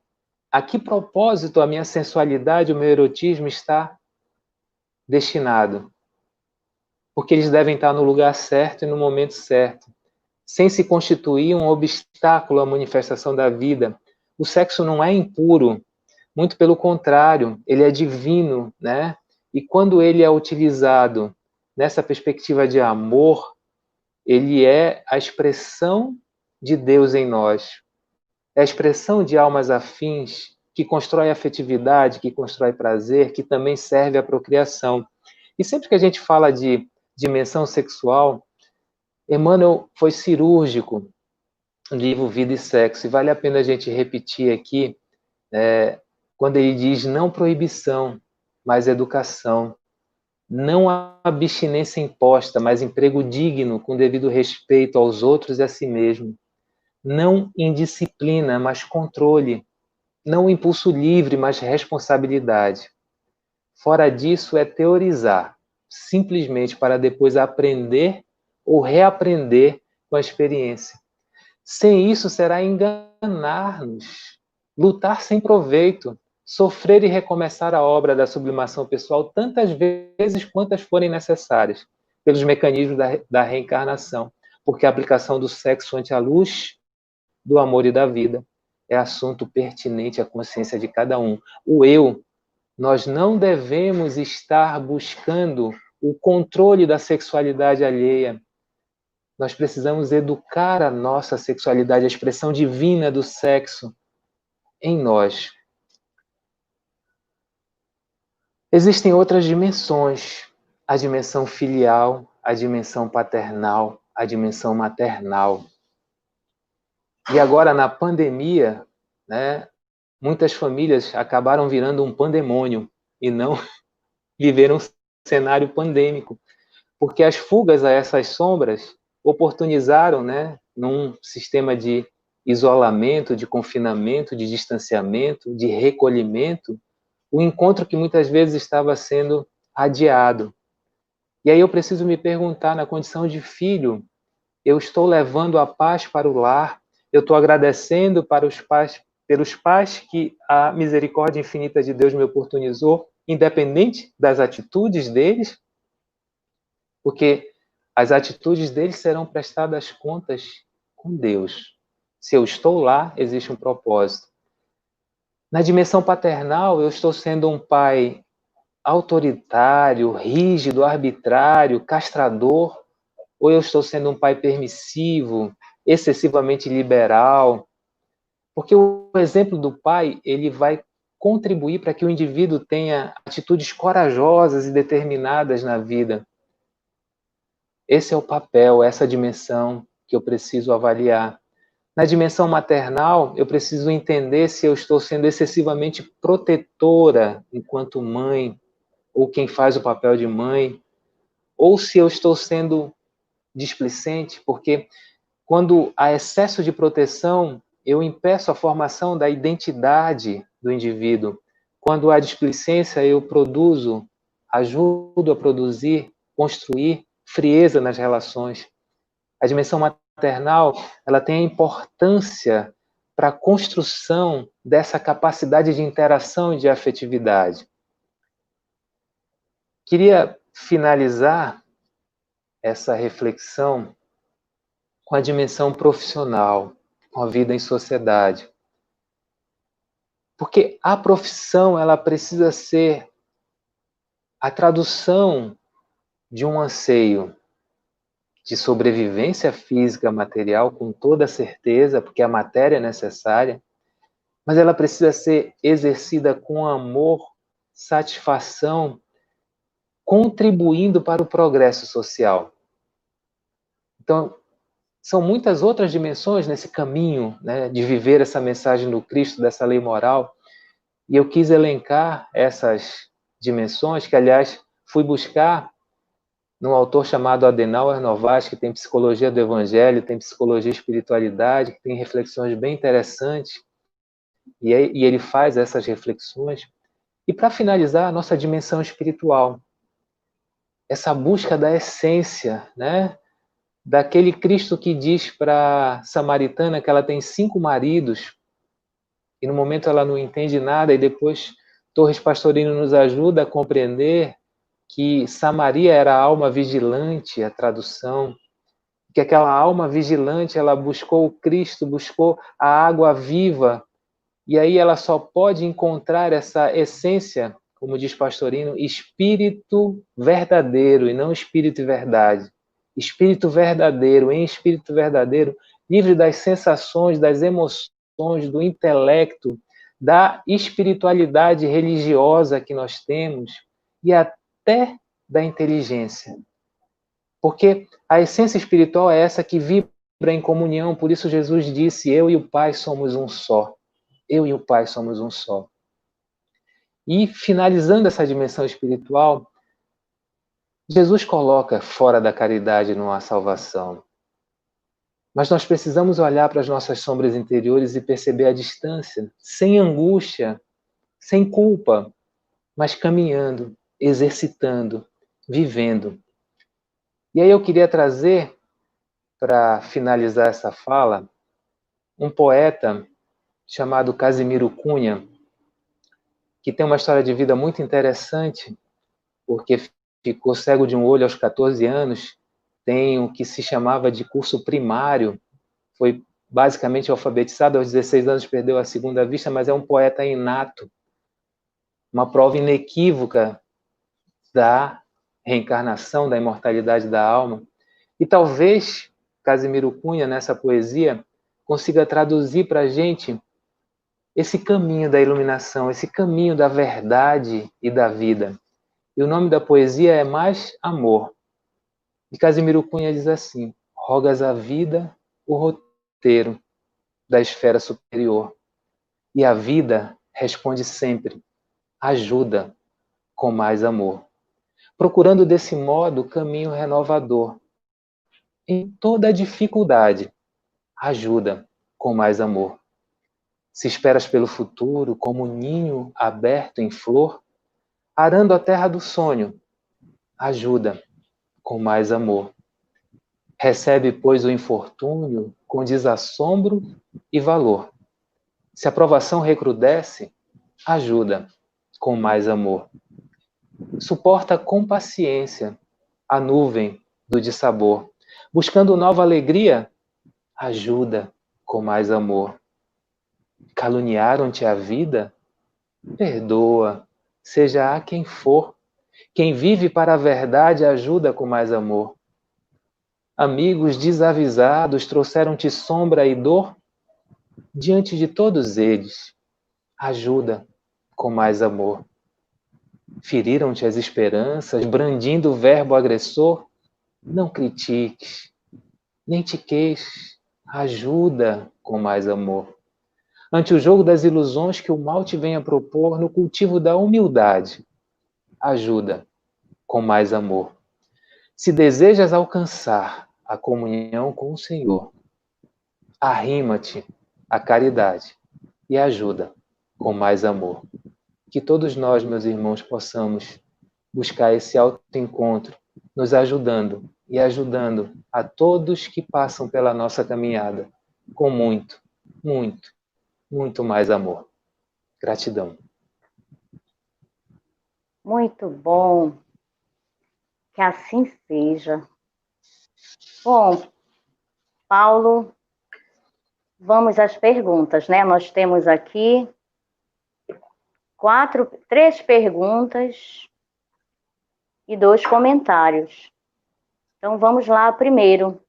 a que propósito a minha sensualidade, o meu erotismo está destinado. Porque eles devem estar no lugar certo e no momento certo, sem se constituir um obstáculo à manifestação da vida. O sexo não é impuro, muito pelo contrário, ele é divino, né? E quando ele é utilizado nessa perspectiva de amor, ele é a expressão de Deus em nós. É a expressão de almas afins que constrói afetividade, que constrói prazer, que também serve à procriação. E sempre que a gente fala de dimensão sexual, Emmanuel foi cirúrgico no livro Vida e Sexo, e vale a pena a gente repetir aqui, quando ele diz não proibição, mas educação, não abstinência imposta, mas emprego digno, com devido respeito aos outros e a si mesmo, não indisciplina, mas controle, não impulso livre, mas responsabilidade. Fora disso é teorizar, simplesmente para depois aprender ou reaprender com a experiência. Sem isso será enganar-nos, lutar sem proveito, sofrer e recomeçar a obra da sublimação pessoal tantas vezes quantas forem necessárias, pelos mecanismos da reencarnação, porque a aplicação do sexo ante a luz do amor e da vida é assunto pertinente à consciência de cada um. O eu, nós não devemos estar buscando o controle da sexualidade alheia. Nós precisamos educar a nossa sexualidade, a expressão divina do sexo em nós. Existem outras dimensões, a dimensão filial, a dimensão paternal, a dimensão maternal. E agora, na pandemia, né, muitas famílias acabaram virando um pandemônio e não viveram um cenário pandêmico, porque as fugas a essas sombras oportunizaram, né, num sistema de isolamento, de confinamento, de distanciamento, de recolhimento, o encontro que muitas vezes estava sendo adiado. E aí eu preciso me perguntar, na condição de filho, eu estou levando a paz para o lar, eu estou agradecendo para os pais, pelos pais que a misericórdia infinita de Deus me oportunizou independente das atitudes deles, porque as atitudes deles serão prestadas contas com Deus. Se eu estou lá, existe um propósito. Na dimensão paternal, eu estou sendo um pai autoritário, rígido, arbitrário, castrador, ou eu estou sendo um pai permissivo, excessivamente liberal? Porque o exemplo do pai, ele vai contribuir para que o indivíduo tenha atitudes corajosas e determinadas na vida. Esse é o papel, essa dimensão que eu preciso avaliar. Na dimensão maternal, eu preciso entender se eu estou sendo excessivamente protetora enquanto mãe, ou quem faz o papel de mãe, ou se eu estou sendo displicente, porque quando há excesso de proteção, eu impeço a formação da identidade do indivíduo. Quando há displicência, eu ajudo a produzir, construir frieza nas relações. A dimensão maternal, ela tem a importância para a construção dessa capacidade de interação e de afetividade. Queria finalizar essa reflexão com a dimensão profissional, com a vida em sociedade. Porque a profissão, ela precisa ser a tradução de um anseio de sobrevivência física, material, com toda certeza, porque a matéria é necessária, mas ela precisa ser exercida com amor, satisfação, contribuindo para o progresso social. Então, são muitas outras dimensões nesse caminho, né, de viver essa mensagem do Cristo, dessa lei moral, e eu quis elencar essas dimensões, que, aliás, fui buscar num autor chamado Adenauer Novaes, que tem psicologia do evangelho, tem psicologia e espiritualidade, que tem reflexões bem interessantes, e ele faz essas reflexões. E para finalizar, a nossa dimensão espiritual, essa busca da essência, né? Daquele Cristo que diz para a samaritana que ela tem 5 maridos, e no momento ela não entende nada, e depois Torres Pastorino nos ajuda a compreender que Samaria era a alma vigilante, a tradução, que aquela alma vigilante, ela buscou o Cristo, buscou a água viva, e aí ela só pode encontrar essa essência, como diz Pastorino, espírito verdadeiro, e não espírito e verdade. Espírito verdadeiro, em espírito verdadeiro, livre das sensações, das emoções, do intelecto, da espiritualidade religiosa que nós temos, e até da inteligência. Porque a essência espiritual é essa que vibra em comunhão, por isso Jesus disse, eu e o Pai somos um só. Eu e o Pai somos um só. E, finalizando essa dimensão espiritual, Jesus coloca fora da caridade não há salvação. Mas nós precisamos olhar para as nossas sombras interiores e perceber a distância, sem angústia, sem culpa, mas caminhando, exercitando, vivendo. E aí eu queria trazer, para finalizar essa fala, um poeta chamado Casimiro Cunha, que tem uma história de vida muito interessante, porque ficou cego de um olho aos 14 anos, tem o que se chamava de curso primário, foi basicamente alfabetizado aos 16 anos, perdeu a segunda vista, mas é um poeta inato, uma prova inequívoca da reencarnação, da imortalidade da alma. E talvez Casimiro Cunha, nessa poesia, consiga traduzir para a gente esse caminho da iluminação, esse caminho da verdade e da vida. E o nome da poesia é Mais Amor. E Casimiro Cunha diz assim, rogas a vida o roteiro da esfera superior. E a vida responde sempre, ajuda com mais amor. Procurando desse modo o caminho renovador. Em toda dificuldade, ajuda com mais amor. Se esperas pelo futuro como um ninho aberto em flor, arando a terra do sonho, ajuda com mais amor. Recebe, pois, o infortúnio com desassombro e valor. Se a provação recrudesce, ajuda com mais amor. suporta com paciência a nuvem do dissabor. Buscando nova alegria, ajuda com mais amor. Caluniaram-te a vida? Perdoa, seja a quem for. Quem vive para a verdade ajuda com mais amor. Amigos desavisados trouxeram-te sombra e dor? Diante de todos eles, ajuda com mais amor. Feriram-te as esperanças, brandindo o verbo agressor? Não critiques, nem te queixes, ajuda com mais amor. Ante o jogo das ilusões que o mal te venha propor, no cultivo da humildade, ajuda com mais amor. Se desejas alcançar a comunhão com o Senhor, arrima-te à caridade e ajuda com mais amor. Que todos nós, meus irmãos, possamos buscar esse autoencontro, nos ajudando e ajudando a todos que passam pela nossa caminhada com muito, muito, muito mais amor. Gratidão. Muito bom. Que assim seja. Bom, Paulo, vamos às perguntas, né? Nós temos aqui 3 perguntas e 2 comentários. Então, vamos lá primeiro.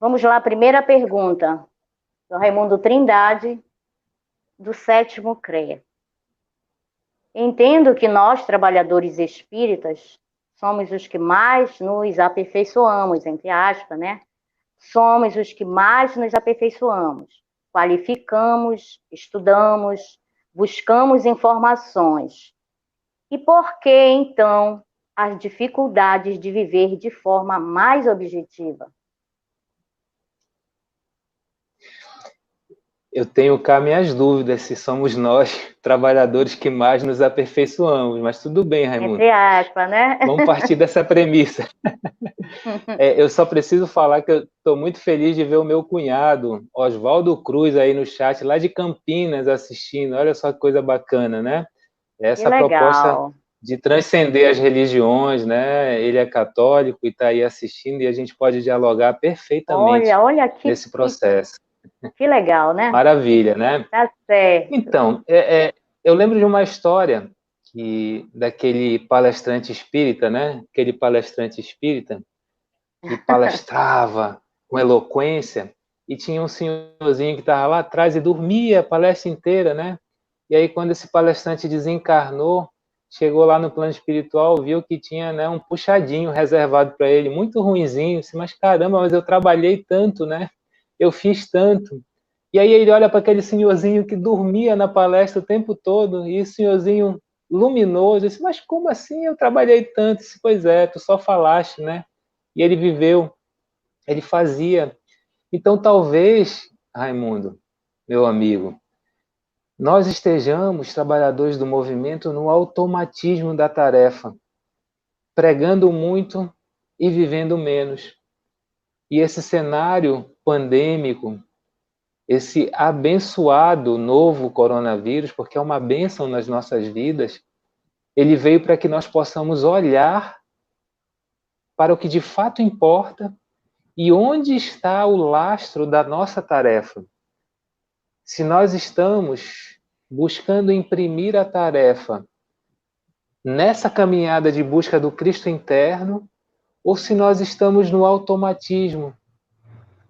Vamos lá, a primeira pergunta, do Raimundo Trindade, do 7º CREA. Entendo que nós, trabalhadores espíritas, somos os que mais nos aperfeiçoamos, entre aspas, né? Somos os que mais nos aperfeiçoamos. Qualificamos, estudamos, buscamos informações. E por que, então, as dificuldades de viver de forma mais objetiva? Eu tenho cá minhas dúvidas se somos nós, trabalhadores, que mais nos aperfeiçoamos, mas tudo bem, Raimundo. Entre aspas, né? Vamos partir dessa premissa. Eu só preciso falar que eu estou muito feliz de ver o meu cunhado, Oswaldo Cruz, aí no chat, lá de Campinas, assistindo. Olha só que coisa bacana, né? Essa proposta de transcender as religiões, né? Ele é católico e está aí assistindo e a gente pode dialogar perfeitamente olha nesse processo. Que legal, né? Maravilha, né? Tá certo. Então, eu lembro de uma história daquele palestrante espírita, né? Aquele palestrante espírita que palestrava com eloquência e tinha um senhorzinho que estava lá atrás e dormia a palestra inteira, né? E aí, quando esse palestrante desencarnou, chegou lá no plano espiritual, viu que tinha, né, um puxadinho reservado para ele, muito ruinzinho. Disse, mas caramba, mas eu trabalhei tanto, né? Eu fiz tanto. E aí ele olha para aquele senhorzinho que dormia na palestra o tempo todo, e o senhorzinho luminoso, disse, mas como assim eu trabalhei tanto? Disse, pois é, tu só falaste, né? E ele viveu, ele fazia. Então talvez, Raimundo, meu amigo, nós estejamos, trabalhadores do movimento, no automatismo da tarefa, pregando muito e vivendo menos. E esse cenário pandêmico, esse abençoado novo coronavírus, porque é uma bênção nas nossas vidas, ele veio para que nós possamos olhar para o que de fato importa e onde está o lastro da nossa tarefa. Se nós estamos buscando imprimir a tarefa nessa caminhada de busca do Cristo interno, ou se nós estamos no automatismo,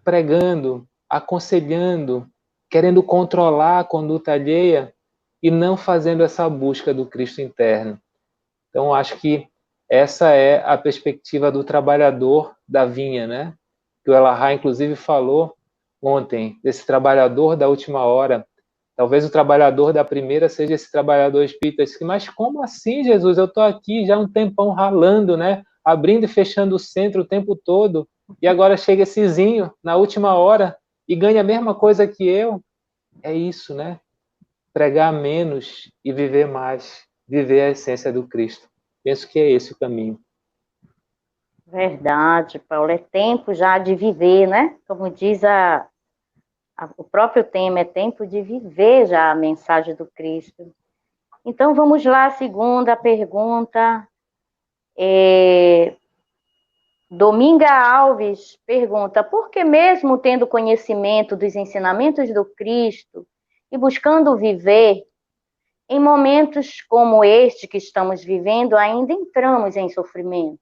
pregando, aconselhando, querendo controlar a conduta alheia e não fazendo essa busca do Cristo interno. Então, acho que essa é a perspectiva do trabalhador da vinha, né? Que o Elahá, inclusive, falou ontem, desse trabalhador da última hora. Talvez o trabalhador da primeira seja esse trabalhador espírita. Mas como assim, Jesus? Eu estou aqui já um tempão ralando, né? Abrindo e fechando o centro o tempo todo, e agora chega essezinho na última hora e ganha a mesma coisa que eu. É isso, né? Pregar menos e viver mais. Viver a essência do Cristo. Penso que é esse o caminho. Verdade, Paulo. É tempo já de viver, né? Como diz o próprio tema, é tempo de viver já a mensagem do Cristo. Então, vamos lá, a segunda pergunta. Dominga Alves pergunta: por que mesmo tendo conhecimento dos ensinamentos do Cristo e buscando viver, em momentos como este que estamos vivendo, ainda entramos em sofrimento?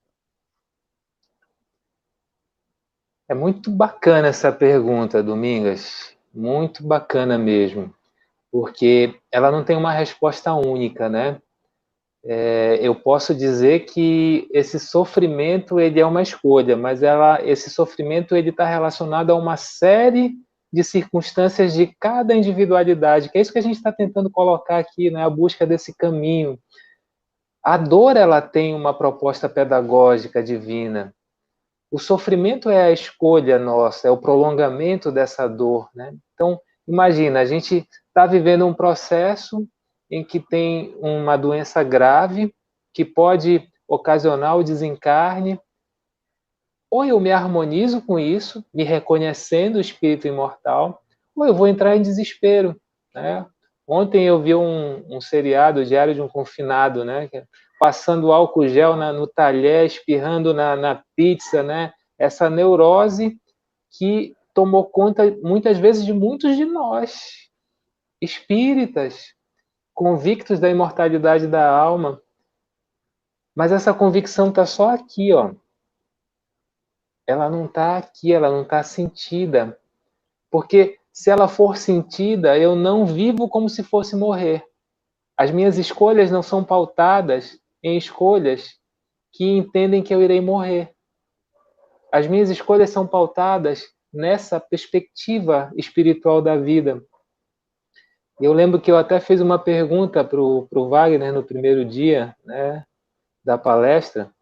É muito bacana essa pergunta, Domingas. Muito bacana mesmo. Porque ela não tem uma resposta única, né? Eu posso dizer que esse sofrimento ele é uma escolha, mas esse sofrimento ele está relacionado a uma série de circunstâncias de cada individualidade, que é isso que a gente está tentando colocar aqui, né? A busca desse caminho. A dor ela tem uma proposta pedagógica divina. O sofrimento é a escolha nossa, é o prolongamento dessa dor, né? Então, imagina, a gente está vivendo um processo em que tem uma doença grave que pode ocasionar o desencarne, ou eu me harmonizo com isso, me reconhecendo o espírito imortal, ou eu vou entrar em desespero, né? Ontem eu vi um seriado, Diário de um Confinado, né? Passando álcool gel no talher, espirrando na pizza, né? Essa neurose que tomou conta, muitas vezes, de muitos de nós, espíritas, convictos da imortalidade da alma. Mas essa convicção está só aqui, ó. Ela não está aqui, ela não está sentida. Porque se ela for sentida, eu não vivo como se fosse morrer. As minhas escolhas não são pautadas em escolhas que entendem que eu irei morrer. As minhas escolhas são pautadas nessa perspectiva espiritual da vida. Eu lembro que eu até fiz uma pergunta para o Wagner no primeiro dia, né, da palestra,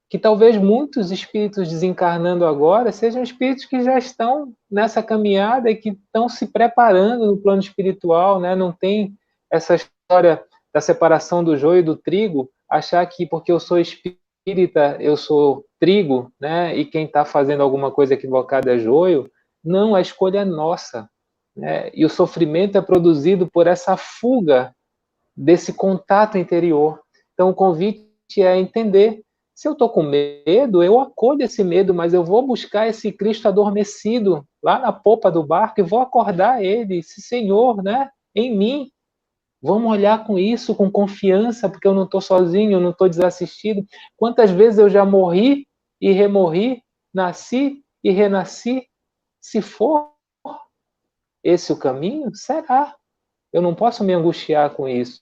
que talvez muitos espíritos desencarnando agora sejam espíritos que já estão nessa caminhada e que estão se preparando no plano espiritual, né? Não tem essa história da separação do joio e do trigo, achar que porque eu sou espírita, eu sou trigo, né? E quem está fazendo alguma coisa equivocada é joio. Não, a escolha é nossa, né? E o sofrimento é produzido por essa fuga desse contato interior. Então, o convite é entender. Se eu estou com medo, eu acolho esse medo, mas eu vou buscar esse Cristo adormecido lá na popa do barco e vou acordar ele, esse Senhor, né, em mim. Vamos olhar com isso, com confiança, porque eu não estou sozinho, eu não estou desassistido. Quantas vezes eu já morri e remorri, nasci e renasci? Se for esse o caminho, será. Eu não posso me angustiar com isso.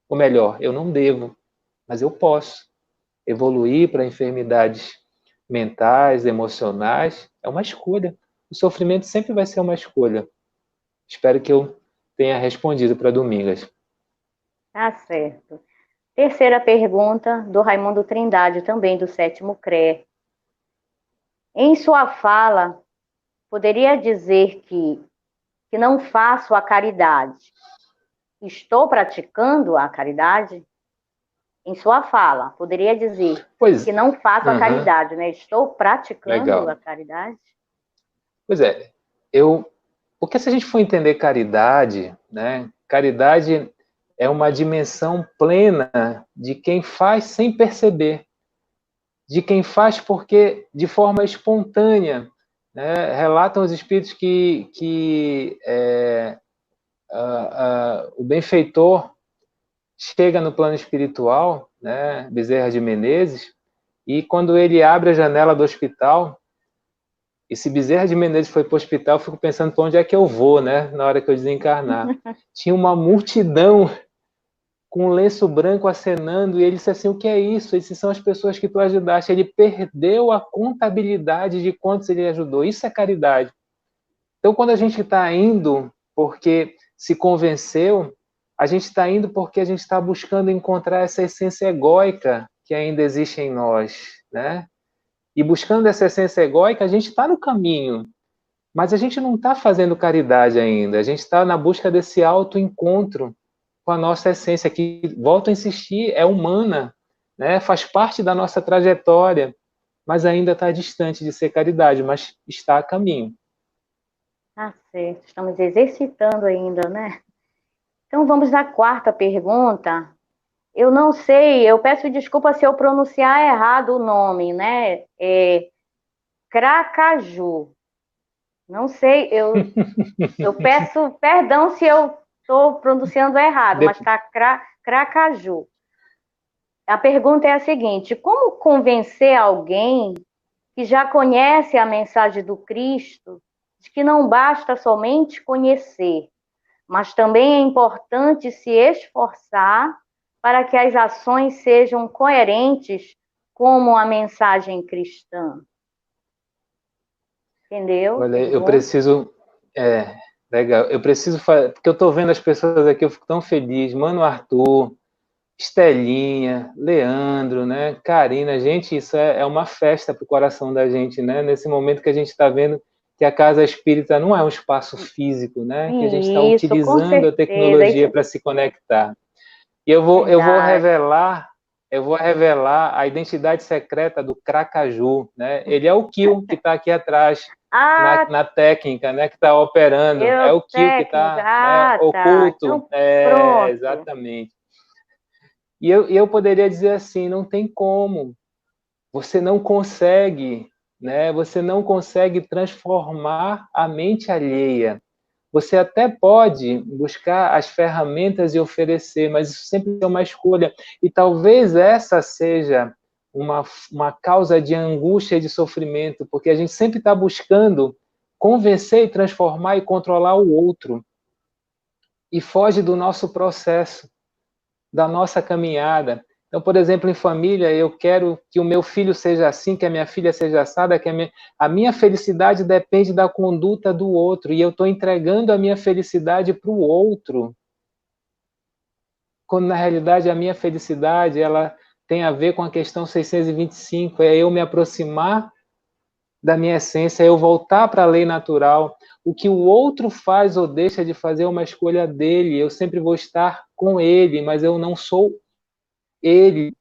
Ou melhor, eu não devo, mas eu posso evoluir para enfermidades mentais, emocionais, é uma escolha. O sofrimento sempre vai ser uma escolha. Espero que eu tenha respondido para Domingas. Tá certo. Terceira pergunta, do Raimundo Trindade, também do sétimo CRE. Em sua fala, poderia dizer que não faço a caridade. Estou praticando a caridade? Em sua fala, poderia dizer Pois, que não faço a caridade, né? Estou praticando a legal. caridade? Pois é, porque se a gente for entender caridade, né? Caridade é uma dimensão plena de quem faz sem perceber, de quem faz porque de forma espontânea, né? Relatam os espíritos que o benfeitor chega no plano espiritual, né, Bezerra de Menezes, e quando ele abre a janela do hospital, e se Bezerra de Menezes foi para o hospital, eu fico pensando para onde é que eu vou, né, na hora que eu desencarnar. Tinha uma multidão com um lenço branco acenando, e ele disse assim, o que é isso? Essas são as pessoas que tu ajudaste. Ele perdeu a contabilidade de quantos ele ajudou. Isso é caridade. Então, quando a gente está indo porque se convenceu, a gente está indo porque a gente está buscando encontrar essa essência egóica que ainda existe em nós, né? E buscando essa essência egóica, a gente está no caminho, mas a gente não está fazendo caridade ainda. A gente está na busca desse autoencontro com a nossa essência, que, volto a insistir, é humana, né? Faz parte da nossa trajetória, mas ainda está distante de ser caridade, mas está a caminho. Tá certo, estamos exercitando ainda, né? Então, vamos à quarta pergunta. Eu não sei, eu peço desculpa se eu pronunciar errado o nome, né? Cracaju. Não sei, eu peço perdão se eu estou pronunciando errado, mas está Cracaju. A pergunta é a seguinte: como convencer alguém que já conhece a mensagem do Cristo de que não basta somente conhecer, mas também é importante se esforçar para que as ações sejam coerentes com a mensagem cristã? Entendeu? Olha, eu preciso. Legal. Eu preciso fazer. Porque eu estou vendo as pessoas aqui, eu fico tão feliz. Mano Arthur, Estelinha, Leandro, né? Karina, gente, isso é uma festa para o coração da gente, né? Nesse momento que a gente está vendo que a casa espírita não é um espaço físico, né? Que a gente está Isso, com utilizando a certeza. tecnologia Isso para se conectar. E verdade. eu vou revelar a identidade secreta do Cracaju, né? Ele é o Kio que está aqui atrás Ah, na técnica, né? Que está operando. É eu o Kio que técnica. está, né, Tá. oculto. Então, pronto. Exatamente. E eu poderia dizer assim, não tem como. Você não consegue, né? Você não consegue transformar a mente alheia. Você até pode buscar as ferramentas e oferecer, mas isso sempre é uma escolha. E talvez essa seja uma causa de angústia e de sofrimento, porque a gente sempre está buscando convencer e transformar e controlar o outro. E foge do nosso processo, da nossa caminhada. Então, por exemplo, em família, eu quero que o meu filho seja assim, que a minha filha seja assada, que a minha felicidade depende da conduta do outro, e eu estou entregando a minha felicidade para o outro, quando na realidade a minha felicidade ela tem a ver com a questão 625, é eu me aproximar da minha essência, é eu voltar para a lei natural. O que o outro faz ou deixa de fazer é uma escolha dele, eu sempre vou estar com ele, mas eu não sou ele.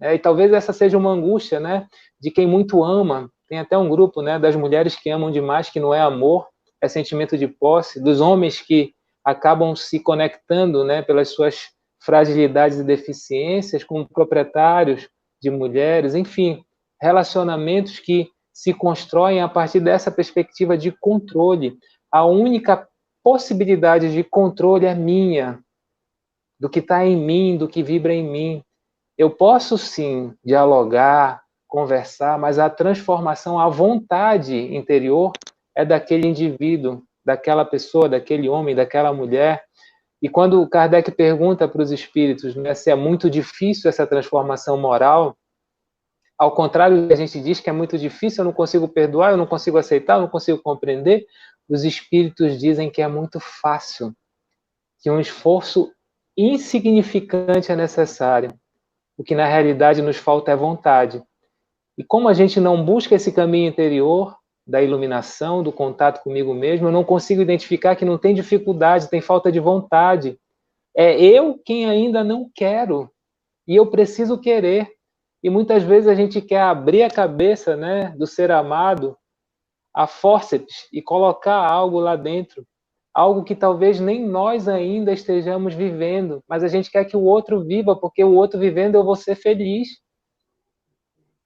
E talvez essa seja uma angústia, né, de quem muito ama. Tem até um grupo, né, das mulheres que amam demais, que não é amor, é sentimento de posse, dos homens que acabam se conectando, né, pelas suas fragilidades e deficiências com proprietários de mulheres, enfim, relacionamentos que se constroem a partir dessa perspectiva de controle. A única possibilidade de controle é minha, do que está em mim, do que vibra em mim. Eu posso sim dialogar, conversar, mas a transformação, a vontade interior é daquele indivíduo, daquela pessoa, daquele homem, daquela mulher. E quando Kardec pergunta para os espíritos, né, se é muito difícil essa transformação moral, ao contrário do que a gente diz que é muito difícil, eu não consigo perdoar, eu não consigo aceitar, eu não consigo compreender, os espíritos dizem que é muito fácil, que um esforço insignificante é necessário. O que na realidade nos falta é vontade. E como a gente não busca esse caminho interior da iluminação, do contato comigo mesmo, eu não consigo identificar que não tem dificuldade, tem falta de vontade. É eu quem ainda não quero. E eu preciso querer. E muitas vezes a gente quer abrir a cabeça, né, do ser amado a fórceps e colocar algo lá dentro. Algo que talvez nem nós ainda estejamos vivendo, mas a gente quer que o outro viva, porque o outro vivendo eu vou ser feliz.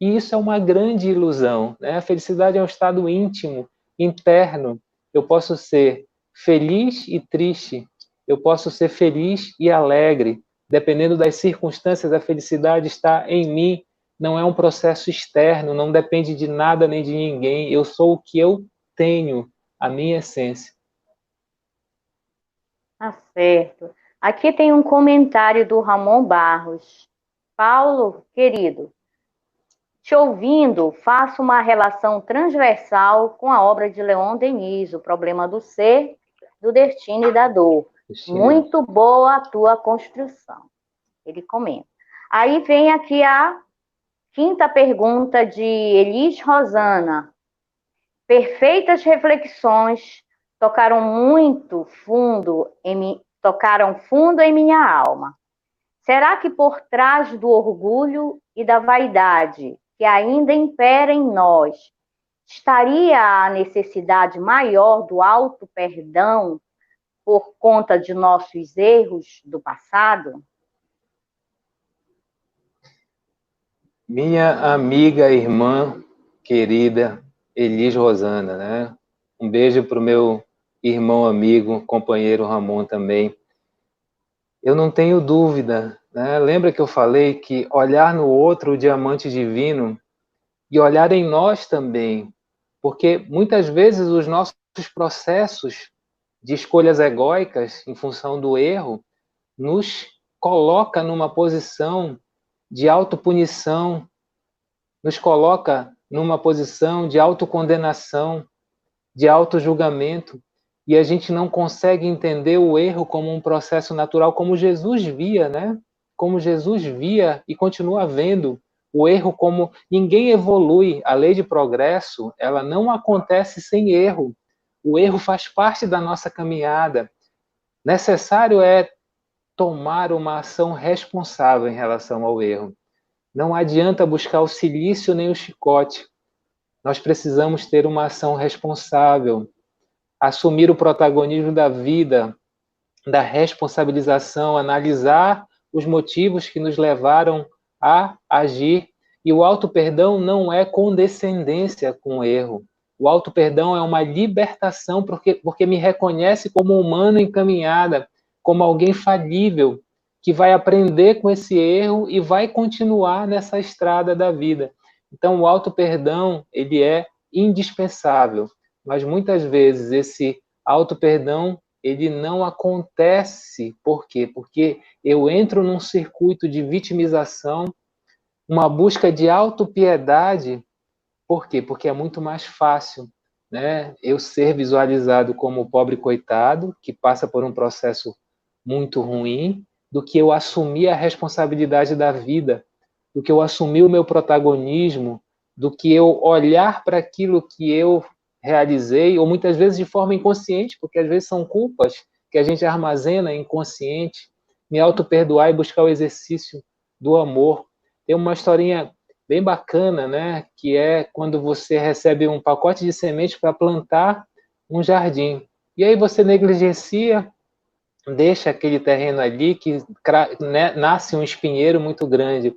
E isso é uma grande ilusão, né? A felicidade é um estado íntimo, interno. Eu posso ser feliz e triste, eu posso ser feliz e alegre. Dependendo das circunstâncias, a felicidade está em mim, não é um processo externo, não depende de nada nem de ninguém. Eu sou o que eu tenho, a minha essência. Tá certo. Aqui tem um comentário do Ramon Barros. Paulo, querido, te ouvindo, faço uma relação transversal com a obra de Leon Denis, O Problema do Ser, do Destino e da Dor. Muito boa a tua construção. Ele comenta. Aí vem aqui a quinta pergunta de Elis Rosana. Perfeitas reflexões tocaram fundo em minha alma. Será que por trás do orgulho e da vaidade que ainda impera em nós, estaria a necessidade maior do auto-perdão por conta de nossos erros do passado? Minha amiga, irmã querida Elis Rosana, né? Um beijo para o meu irmão, amigo, companheiro Ramon também. Eu não tenho dúvida, né? Lembra que eu falei que olhar no outro o diamante divino e olhar em nós também, porque muitas vezes os nossos processos de escolhas egóicas em função do erro nos coloca numa posição de autopunição, nos coloca numa posição de autocondenação, de autojulgamento, e a gente não consegue entender o erro como um processo natural, como Jesus via, né? Como Jesus via e continua vendo o erro como ninguém evolui. A lei de progresso, ela não acontece sem erro. O erro faz parte da nossa caminhada. Necessário é tomar uma ação responsável em relação ao erro. Não adianta buscar o silício nem o chicote. Nós precisamos ter uma ação responsável, assumir o protagonismo da vida, da responsabilização, analisar os motivos que nos levaram a agir. E o auto-perdão não é condescendência com o erro. O auto-perdão é uma libertação, porque me reconhece como humano em caminhada, como alguém falível, que vai aprender com esse erro e vai continuar nessa estrada da vida. Então, o auto-perdão, ele é indispensável, mas muitas vezes esse auto-perdão ele não acontece. Por quê? Porque eu entro num circuito de vitimização, uma busca de autopiedade. Por quê? Porque é muito mais fácil, né, eu ser visualizado como o pobre coitado, que passa por um processo muito ruim, do que eu assumir a responsabilidade da vida, do que eu assumir o meu protagonismo, do que eu olhar para aquilo que eu realizei, ou muitas vezes de forma inconsciente, porque às vezes são culpas que a gente armazena inconsciente, me auto-perdoar e buscar o exercício do amor. Tem uma historinha bem bacana, né? Que é quando você recebe um pacote de sementes para plantar um jardim. E aí você negligencia, deixa aquele terreno ali que nasce um espinheiro muito grande.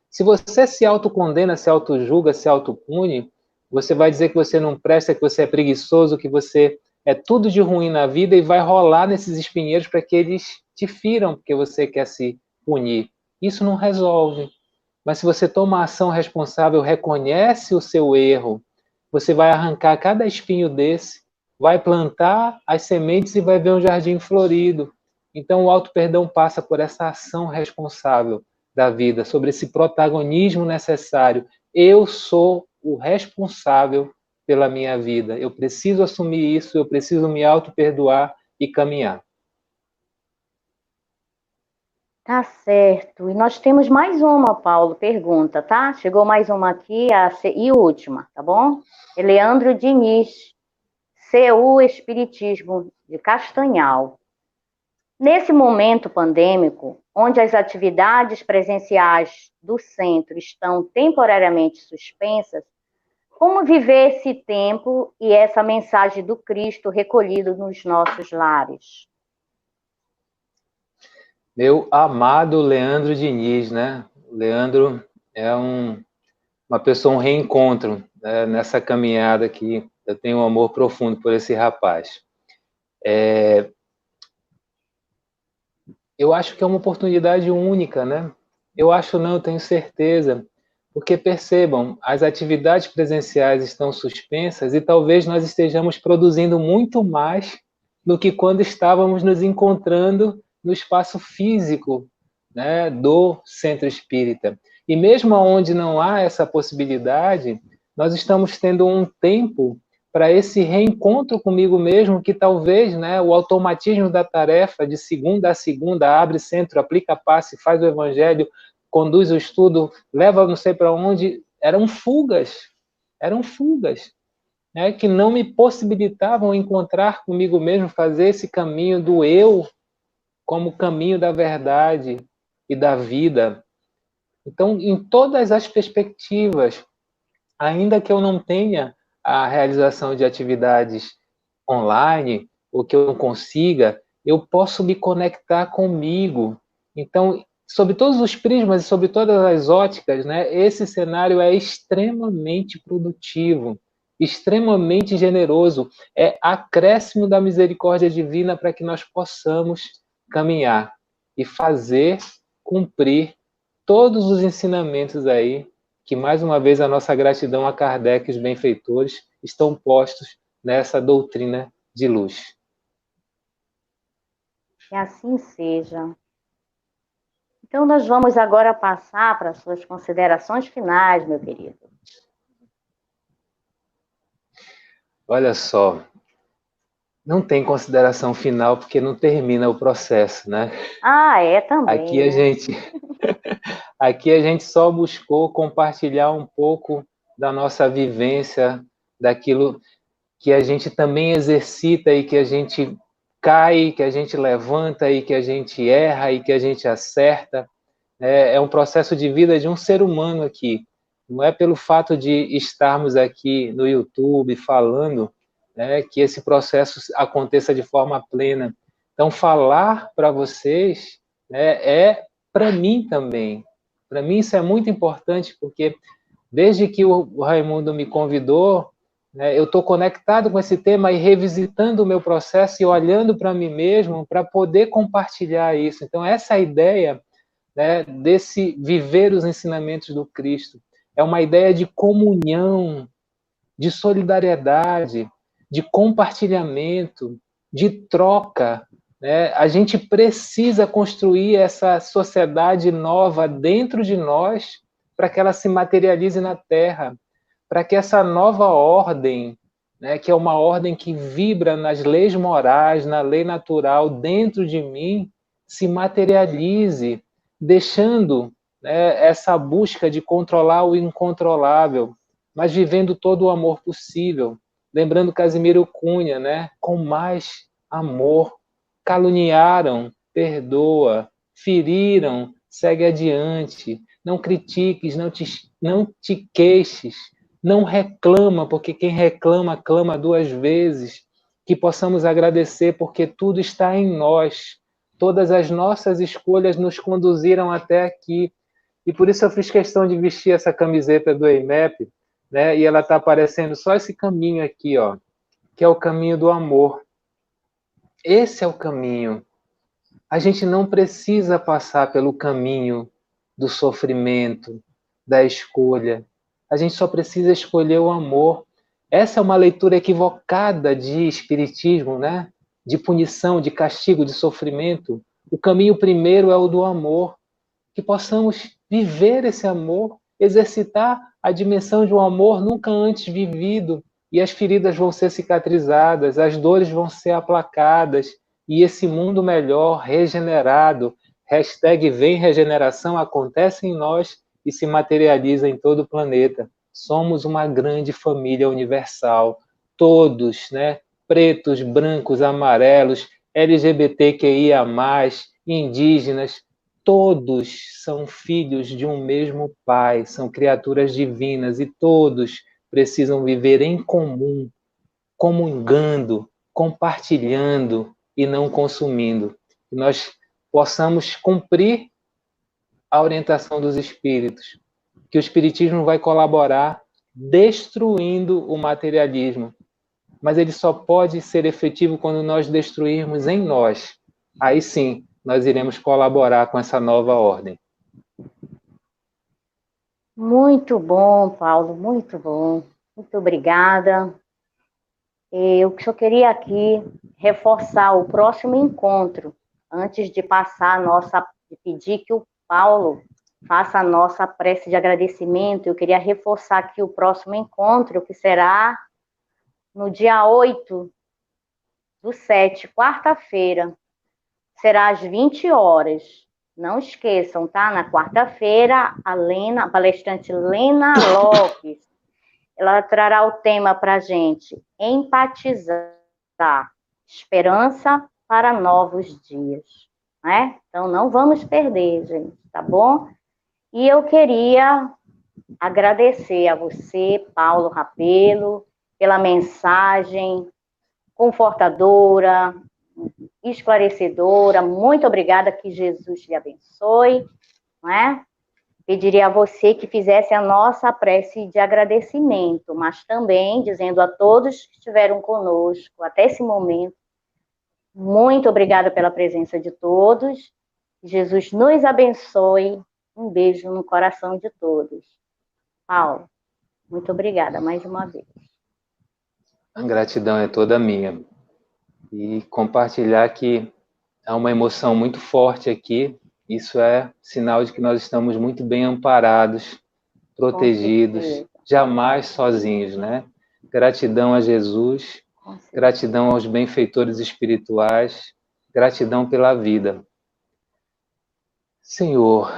Se você se autocondena, se autojulga, se autopune, você vai dizer que você não presta, que você é preguiçoso, que você é tudo de ruim na vida e vai rolar nesses espinheiros para que eles te firam, porque você quer se punir. Isso não resolve. Mas se você toma ação responsável, reconhece o seu erro, você vai arrancar cada espinho desse, vai plantar as sementes e vai ver um jardim florido. Então, o auto-perdão passa por essa ação responsável da vida, sobre esse protagonismo necessário. Eu sou o responsável pela minha vida. Eu preciso assumir isso, eu preciso me auto-perdoar e caminhar. Tá certo. E nós temos mais uma, Paulo, pergunta, tá? Chegou mais uma aqui, e última, tá bom? Leandro Diniz, CU Espiritismo de Castanhal. Nesse momento pandêmico, onde as atividades presenciais do centro estão temporariamente suspensas, como viver esse tempo e essa mensagem do Cristo recolhido nos nossos lares? Meu amado Leandro Diniz, né? O Leandro é uma pessoa, um reencontro, né? Nessa caminhada aqui. Eu tenho um amor profundo por esse rapaz. Eu acho que é uma oportunidade única, né? Eu acho não, eu tenho certeza. Porque percebam, as atividades presenciais estão suspensas e talvez nós estejamos produzindo muito mais do que quando estávamos nos encontrando no espaço físico, né, do centro espírita. E mesmo onde não há essa possibilidade, nós estamos tendo um tempo para esse reencontro comigo mesmo, que talvez, né, o automatismo da tarefa de segunda a segunda, abre centro, aplica passe, faz o evangelho, conduz o estudo, leva não sei para onde, eram fugas, né, que não me possibilitavam encontrar comigo mesmo, fazer esse caminho do eu como caminho da verdade e da vida. Então, em todas as perspectivas, ainda que eu não tenha a realização de atividades online, ou que eu não consiga, eu posso me conectar comigo. Então, sob todos os prismas e sob todas as óticas, né, esse cenário é extremamente produtivo, extremamente generoso, é acréscimo da misericórdia divina para que nós possamos caminhar e fazer cumprir todos os ensinamentos aí, que mais uma vez a nossa gratidão a Kardec e os benfeitores estão postos nessa doutrina de luz. Que assim seja. Então, nós vamos agora passar para as suas considerações finais, meu querido. Olha só, não tem consideração final porque não termina o processo, né? Ah, é também, Aqui a né? gente, aqui a gente só buscou compartilhar um pouco da nossa vivência, daquilo que a gente também exercita e que a gente cai, que a gente levanta e que a gente erra e que a gente acerta. É um processo de vida de um ser humano aqui. Não é pelo fato de estarmos aqui no YouTube falando, né, que esse processo aconteça de forma plena. Então, falar para vocês, né, é para mim também. Para mim isso é muito importante, porque desde que o Raimundo me convidou, né, eu estou conectado com esse tema e revisitando o meu processo e olhando para mim mesmo para poder compartilhar isso. Então, essa ideia, né, desse viver os ensinamentos do Cristo é uma ideia de comunhão, de solidariedade, de compartilhamento, de troca. Né? A gente precisa construir essa sociedade nova dentro de nós para que ela se materialize na Terra, para que essa nova ordem, né, que é uma ordem que vibra nas leis morais, na lei natural dentro de mim, se materialize, deixando, né, essa busca de controlar o incontrolável, mas vivendo todo o amor possível. Lembrando Casimiro Cunha, né? Com mais amor. Caluniaram, perdoa. Feriram, segue adiante. Não critiques, não te queixes. Não reclama, porque quem reclama, clama duas vezes. Que possamos agradecer, porque tudo está em nós. Todas as nossas escolhas nos conduziram até aqui. E por isso eu fiz questão de vestir essa camiseta do EIMEP, né? E ela está aparecendo só esse caminho aqui, ó, que é o caminho do amor. Esse é o caminho. A gente não precisa passar pelo caminho do sofrimento, da escolha. A gente só precisa escolher o amor. Essa é uma leitura equivocada de espiritismo, né? De punição, de castigo, de sofrimento. O caminho primeiro é o do amor. Que possamos viver esse amor, exercitar a dimensão de um amor nunca antes vivido, e as feridas vão ser cicatrizadas, as dores vão ser aplacadas, e esse mundo melhor, regenerado, #vem regeneração, acontece em nós e se materializa em todo o planeta. Somos uma grande família universal, todos, né? Pretos, brancos, amarelos, LGBTQIA+, indígenas, todos são filhos de um mesmo Pai, são criaturas divinas e todos precisam viver em comum, comungando, compartilhando e não consumindo. Que nós possamos cumprir a orientação dos espíritos, que o espiritismo vai colaborar destruindo o materialismo, mas ele só pode ser efetivo quando nós destruirmos em nós. Aí sim, nós iremos colaborar com essa nova ordem. Muito bom, Paulo, muito bom. Muito obrigada. Eu só queria aqui reforçar o próximo encontro, antes de passar de pedir que o Paulo faça a nossa prece de agradecimento. Eu queria reforçar aqui o próximo encontro, que será no dia 8/7, quarta-feira. Será às 20 horas. Não esqueçam, tá? Na quarta-feira, a palestrante Lena Lopes, ela trará o tema para a gente: empatizar, esperança para novos dias. Né? Então, não vamos perder, gente, tá bom? E eu queria agradecer a você, Paulo Rabelo, pela mensagem confortadora, esclarecedora. Muito obrigada, que Jesus lhe abençoe, não é? Pediria a você que fizesse a nossa prece de agradecimento, mas também dizendo a todos que estiveram conosco até esse momento, muito obrigada pela presença de todos. Jesus nos abençoe. Um beijo no coração de todos. Paulo, muito obrigada mais uma vez. A gratidão é toda minha. E compartilhar que há uma emoção muito forte aqui. Isso é sinal de que nós estamos muito bem amparados, protegidos, jamais sozinhos, né? Gratidão a Jesus, gratidão aos benfeitores espirituais, gratidão pela vida. Senhor,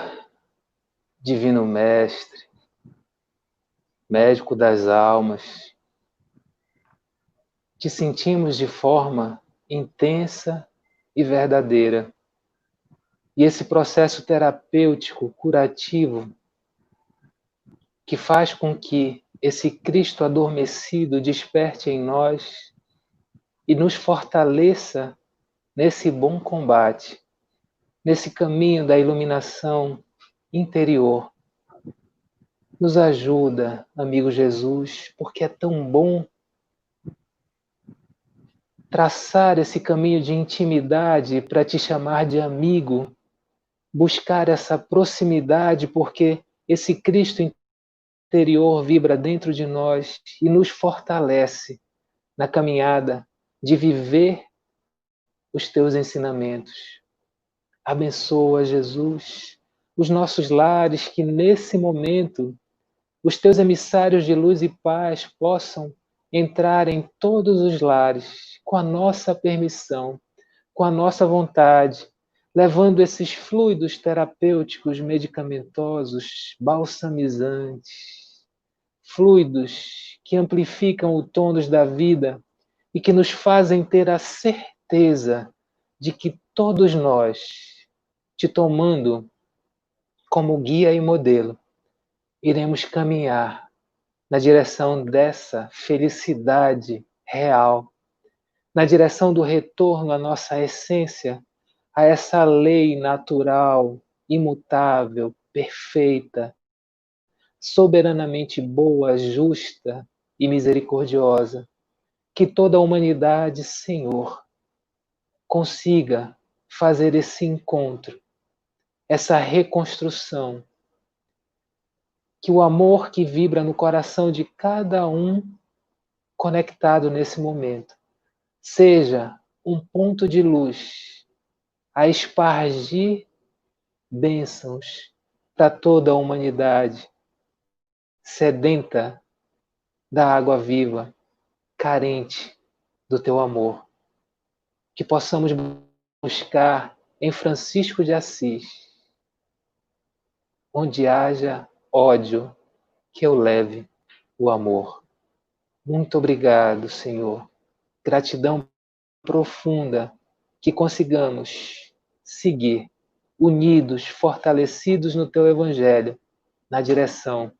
Divino Mestre, Médico das almas, te sentimos de forma intensa e verdadeira. E esse processo terapêutico, curativo, que faz com que esse Cristo adormecido desperte em nós e nos fortaleça nesse bom combate, nesse caminho da iluminação interior. Nos ajuda, amigo Jesus, porque é tão bom traçar esse caminho de intimidade para te chamar de amigo, buscar essa proximidade, porque esse Cristo interior vibra dentro de nós e nos fortalece na caminhada de viver os teus ensinamentos. Abençoa, Jesus, os nossos lares, que nesse momento os teus emissários de luz e paz possam entrar em todos os lares com a nossa permissão, com a nossa vontade, levando esses fluidos terapêuticos, medicamentosos, balsamizantes, fluidos que amplificam o tônus da vida e que nos fazem ter a certeza de que todos nós, te tomando como guia e modelo, iremos caminhar na direção dessa felicidade real, na direção do retorno à nossa essência, a essa lei natural, imutável, perfeita, soberanamente boa, justa e misericordiosa. Que toda a humanidade, Senhor, consiga fazer esse encontro, essa reconstrução, que o amor que vibra no coração de cada um conectado nesse momento seja um ponto de luz a espargir bênçãos para toda a humanidade, sedenta da água viva, carente do teu amor. Que possamos buscar em Francisco de Assis, onde haja ódio, que eu leve o amor. Muito obrigado, Senhor. Gratidão profunda, que consigamos seguir unidos, fortalecidos no teu Evangelho, na direção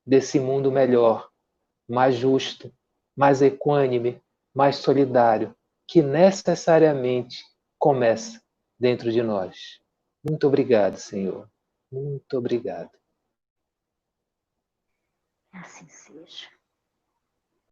desse mundo melhor, mais justo, mais equânime, mais solidário, que necessariamente começa dentro de nós. Muito obrigado, Senhor. Muito obrigado. Assim seja.